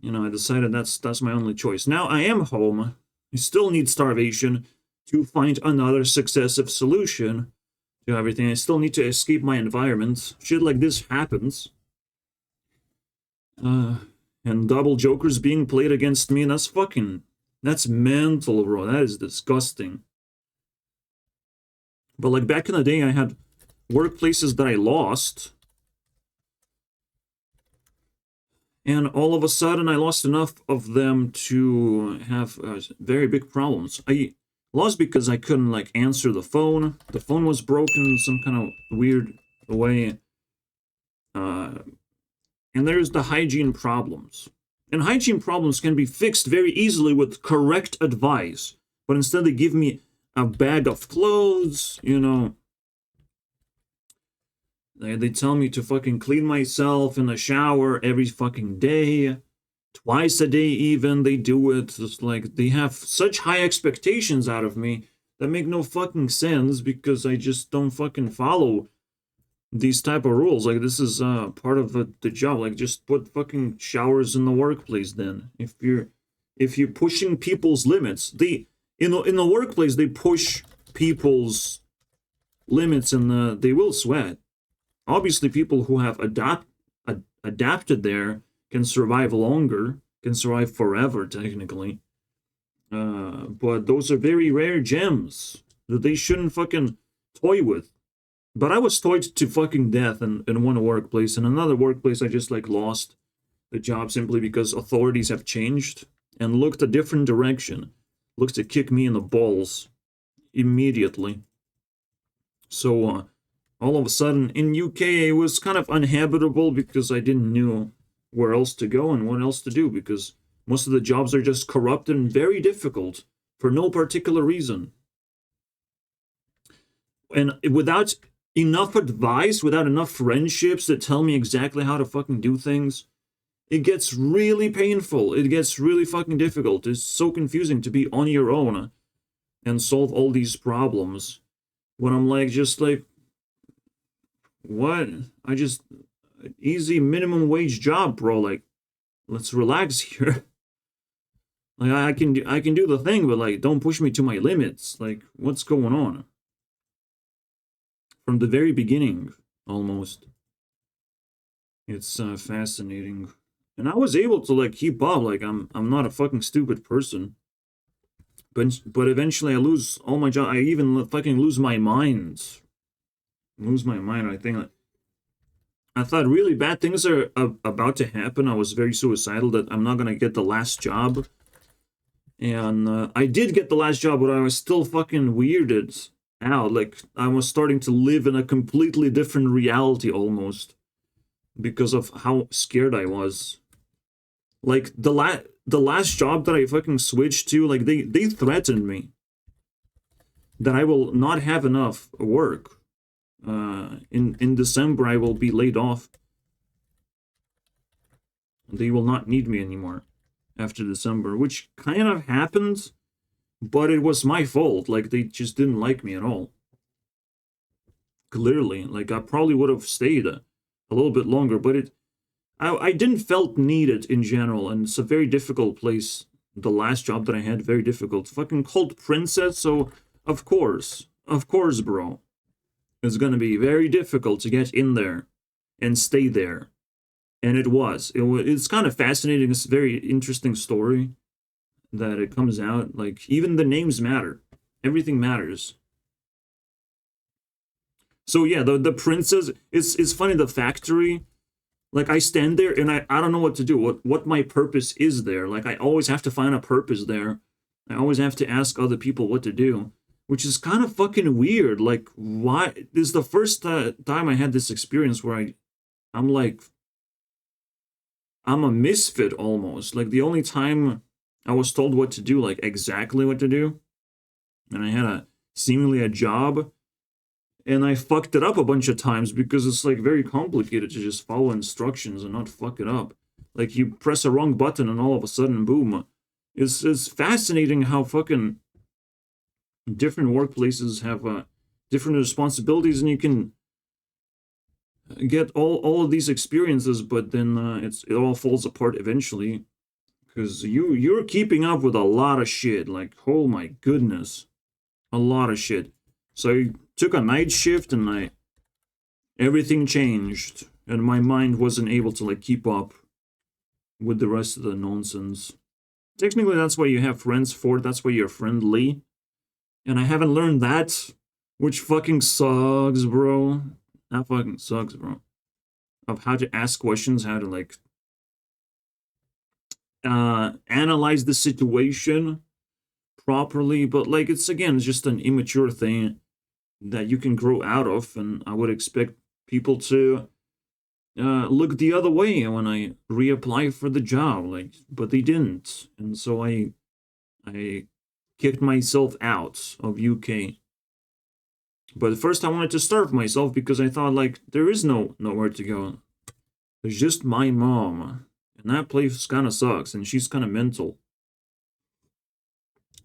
You know, I decided that's my only choice. Now I am home. I still need starvation to find another successive solution to everything. I still need to escape my environment. Shit like this happens. And double jokers being played against me, that's mental, bro. That is disgusting. But like back in the day, I had workplaces that I lost. And all of a sudden, I lost enough of them to have very big problems. I lost because I couldn't like answer the phone. The phone was broken in some kind of weird way. And there's the hygiene problems. And hygiene problems can be fixed very easily with correct advice. But instead they give me a bag of clothes, you know. They tell me to fucking clean myself in the shower every fucking day. Twice a day even, they do it. It's like, they have such high expectations out of me that make no fucking sense because I just don't fucking follow these type of rules. Like, this is part of the job. Like, just put fucking showers in the workplace then. If you're pushing people's limits, in the workplace they push people's limits and they will sweat. Obviously, people who have adapted there can survive longer, can survive forever, technically. But those are very rare gems that they shouldn't fucking toy with. But I was toyed to fucking death in one workplace. In another workplace, I just like lost the job simply because authorities have changed and looked a different direction. Looked to kick me in the balls immediately. So all of a sudden in UK it was kind of uninhabitable because I didn't know where else to go and what else to do, because most of the jobs are just corrupt and very difficult for no particular reason. And without enough advice, without enough friendships that tell me exactly how to fucking do things, it gets really painful. It gets really fucking difficult. It's so confusing to be on your own and solve all these problems when I'm like, just like, what? I just, easy minimum wage job, bro. Like, let's relax here. Like, I can do the thing, but like, don't push me to my limits. Like, what's going on? From the very beginning, almost. It's fascinating. And I was able to like keep up. Like, I'm not a fucking stupid person. But eventually I lose all my job. I even fucking lose my mind. I think I thought really bad things are about to happen. I was very suicidal that I'm not gonna get the last job. And I did get the last job, but I was still fucking weirded out. Like, I was starting to live in a completely different reality almost because of how scared I was. Like, the last job that I fucking switched to, like, they threatened me that I will not have enough work. In December, I will be laid off. They will not need me anymore after December, which kind of happened, but it was my fault. Like, they just didn't like me at all. Clearly, like, I probably would have stayed a little bit longer, but I didn't felt needed in general, and it's a very difficult place. The last job that I had, very difficult. Fucking called Princess, so of course, bro. It's gonna be very difficult to get in there and stay there. And it was. It's kind of fascinating. It's a very interesting story that it comes out. Like, even the names matter. Everything matters. So yeah, the princess, it's funny, the factory, like, I stand there and I don't know what to do, what my purpose is there. Like, I always have to find a purpose there. I always have to ask other people what to do, which is kind of fucking weird. Like, why? This is the first time I had this experience where I'm like, I'm a misfit almost. Like, the only time I was told what to do, like exactly what to do, and I had seemingly a job, and I fucked it up a bunch of times because it's like very complicated to just follow instructions and not fuck it up. Like, you press a wrong button and all of a sudden, boom. It's fascinating how fucking different workplaces have different responsibilities, and you can get all of these experiences, but then it all falls apart eventually because you're keeping up with a lot of shit. Like, oh my goodness, a lot of shit. So I took a night shift and everything changed, and my mind wasn't able to like keep up with the rest of the nonsense. Technically, that's why you have friends for. That's why you're friendly, and I haven't learned that, which fucking sucks, bro. That fucking sucks, bro. Of how to ask questions, how to like analyze the situation properly. But like, it's just an immature thing that you can grow out of, and I would expect people to look the other way when I reapply for the job, like, but they didn't, and so I kicked myself out of UK. But first I wanted to starve myself because I thought, like, there is nowhere to go. There's just my mom, and that place kind of sucks, and she's kind of mental.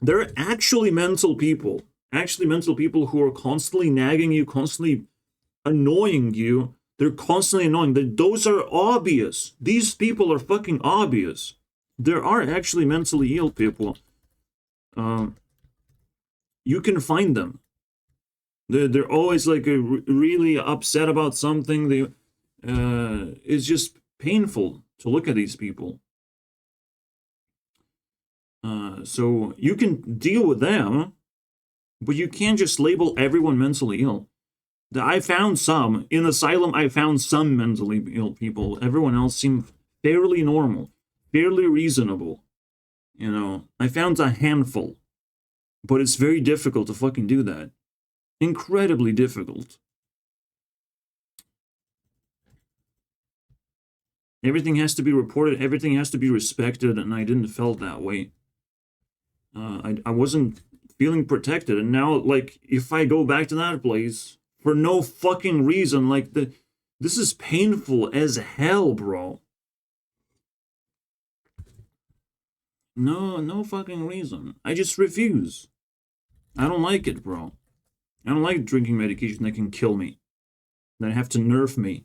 There are actually mental people who are constantly nagging you, constantly annoying you. They're constantly annoying. Those are obvious. These people are fucking obvious. There are actually mentally ill people. You can find them. They're always like really upset about something. It's just painful to look at these people. So you can deal with them, but you can't just label everyone mentally ill. I found some in asylum. I found some mentally ill people. Everyone else seemed fairly normal, fairly reasonable. You know, I found a handful, but it's very difficult to fucking do that. Incredibly difficult. Everything has to be reported. Everything has to be respected, and I didn't felt that way. I wasn't feeling protected, and now, like, if I go back to that place for no fucking reason, like, this is painful as hell, bro. No fucking reason. I just refuse. I don't like it, bro. I don't like drinking medication that can kill me, that have to nerf me.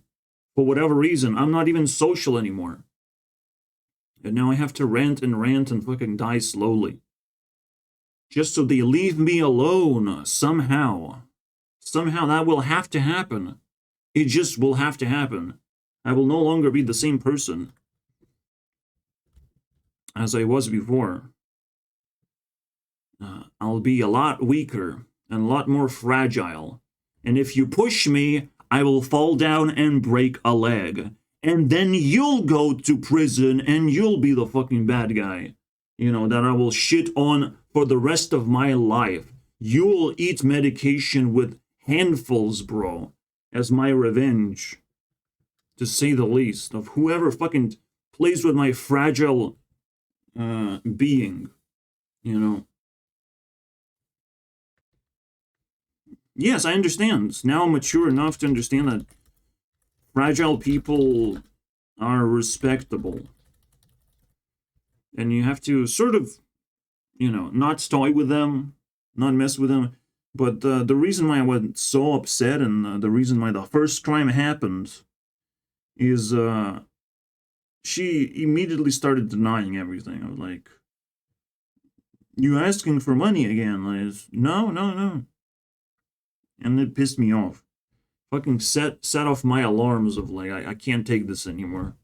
For whatever reason, I'm not even social anymore. And now I have to rant and fucking die slowly. Just so they leave me alone, somehow. Somehow that will have to happen. It just will have to happen. I will no longer be the same person as I was before. I'll be a lot weaker and a lot more fragile. And if you push me, I will fall down and break a leg. And then you'll go to prison and you'll be the fucking bad guy. You know, that I will shit on for the rest of my life. You'll eat medication with handfuls, bro, as my revenge. To say the least, of whoever fucking plays with my fragile being. You know. Yes, I understand. Now I'm mature enough to understand that fragile people are respectable. And you have to sort of, you know, not toy with them, not mess with them. But the reason why I was so upset and the reason why the first crime happened is she immediately started denying everything. I was like, you asking for money again? Like, no. And it pissed me off. Fucking set off my alarms of like, I can't take this anymore.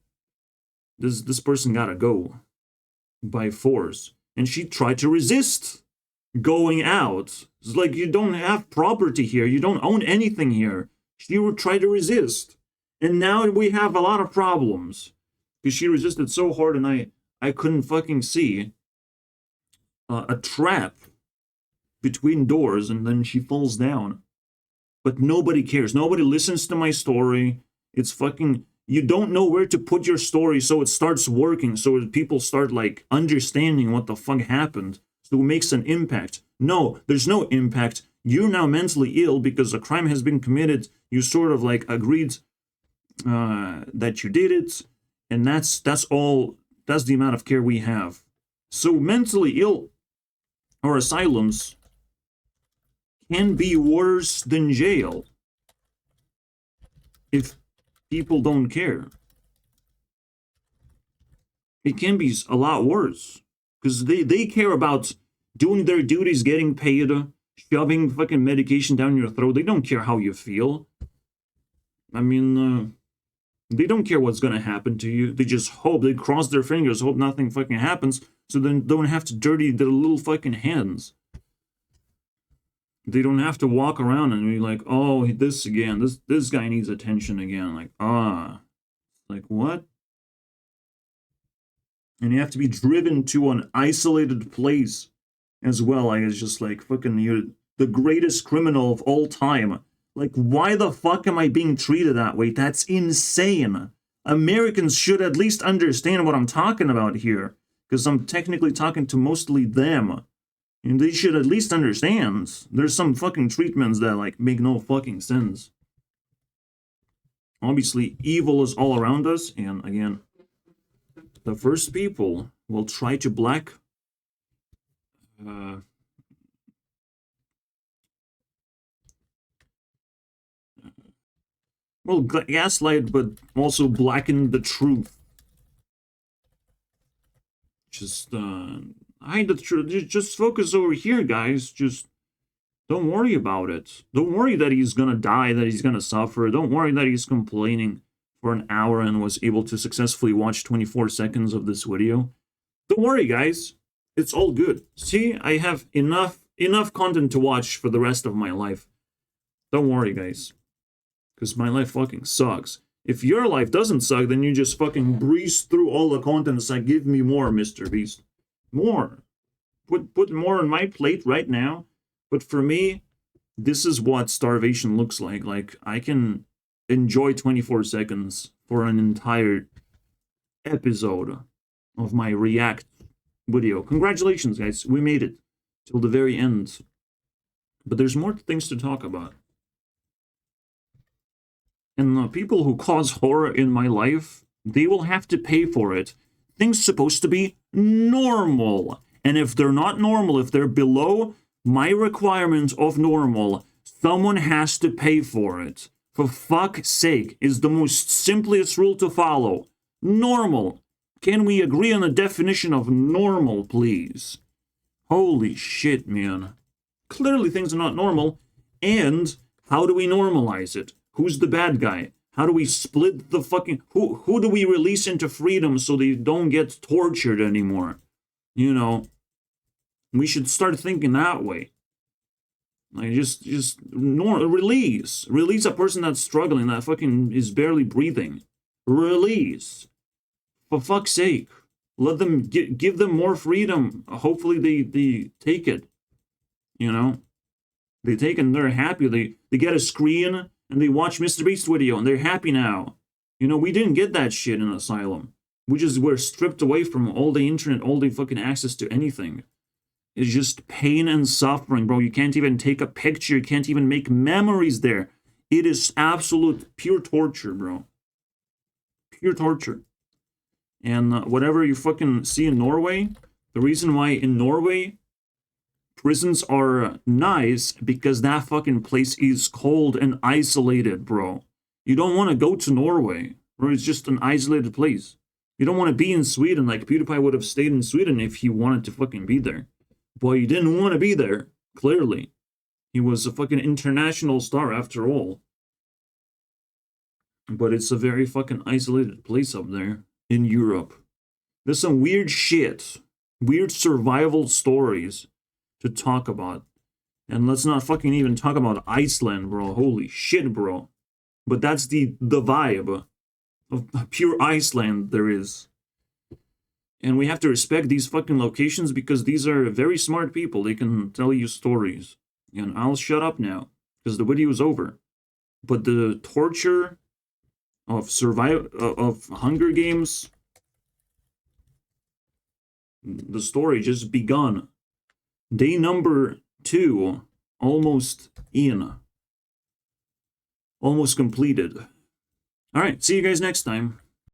This person gotta go. By force. And she tried to resist going out. It's like, you don't have property here. You don't own anything here. She would try to resist. And now we have a lot of problems. Because she resisted so hard and I couldn't fucking see a trap between doors, and then she falls down. But nobody cares. Nobody listens to my story. It's fucking... You don't know where to put your story, so it starts working, so people start, like, understanding what the fuck happened. So it makes an impact. No, there's no impact. You're now mentally ill because a crime has been committed. You sort of, like, agreed that you did it, and that's all. That's the amount of care we have. So mentally ill or asylums can be worse than jail if people don't care. It can be a lot worse because they care about doing their duties, getting paid, shoving fucking medication down your throat. They don't care how you feel. I mean, they don't care what's gonna happen to you. They just hope, they cross their fingers, hope nothing fucking happens, so then don't have to dirty their little fucking hands. They don't have to walk around and be like, oh, this again, this guy needs attention again. Like, like what? And you have to be driven to an isolated place as well. Like, it's just like, fucking, you're the greatest criminal of all time. Like, why the fuck am I being treated that way? That's insane. Americans should at least understand what I'm talking about here, because I'm technically talking to mostly them. And they should at least understand. There's some fucking treatments that, like, make no fucking sense. Obviously, evil is all around us, and again, the first people will try to gaslight, but also blacken the truth. Just, hide the truth. Just focus over here, guys. Just Don't worry about it. Don't worry that he's gonna die, that he's gonna suffer. Don't worry that he's complaining for an hour and was able to successfully watch 24 seconds of this video. Don't worry, guys. It's all good. See, I have enough content to watch for the rest of my life. Don't worry, guys. Because my life fucking sucks. If your life doesn't suck, then you just fucking breeze through all the content and say, give me more, Mr. Beast. More. Put more on my plate right now. But for me, this is what starvation looks like. Like, I can enjoy 24 seconds for an entire episode of my React video. Congratulations, guys. We made it till the very end. But there's more things to talk about. And the people who cause horror in my life, they will have to pay for it. Things supposed to be normal. And if they're not normal, if they're below my requirement of normal, someone has to pay for it. For fuck's sake, is the most simplest rule to follow. Normal. Can we agree on the definition of normal, please? Holy shit, man. Clearly things are not normal. And how do we normalize it? Who's the bad guy? How do we split the fucking... Who do we release into freedom so they don't get tortured anymore? You know, we should start thinking that way. Like, release. Release a person that's struggling, that fucking is barely breathing. Release. For fuck's sake. Let them... Give them more freedom. Hopefully they take it. You know? They take it and they're happy. They get a screen... and they watch Mr. Beast video, and they're happy now. You know, we didn't get that shit in Asylum. We just were stripped away from all the internet, all the fucking access to anything. It's just pain and suffering, bro. You can't even take a picture. You can't even make memories there. It is absolute pure torture, bro. Pure torture. And whatever you fucking see in Norway, the reason why in Norway... prisons are nice because that fucking place is cold and isolated, bro. You don't want to go to Norway, or it's just an isolated place. You don't want to be in Sweden, like PewDiePie would have stayed in Sweden if he wanted to fucking be there. But he didn't want to be there, clearly. He was a fucking international star after all. But it's a very fucking isolated place up there in Europe. There's some weird shit, weird survival stories to talk about. And let's not fucking even talk about Iceland, bro. Holy shit, bro. But that's the vibe of pure Iceland there is. And we have to respect these fucking locations because these are very smart people. They can tell you stories. And I'll shut up now because the video is over. But the torture of of Hunger Games, the story just begun. Day number 2, almost in. Almost completed. Alright, see you guys next time.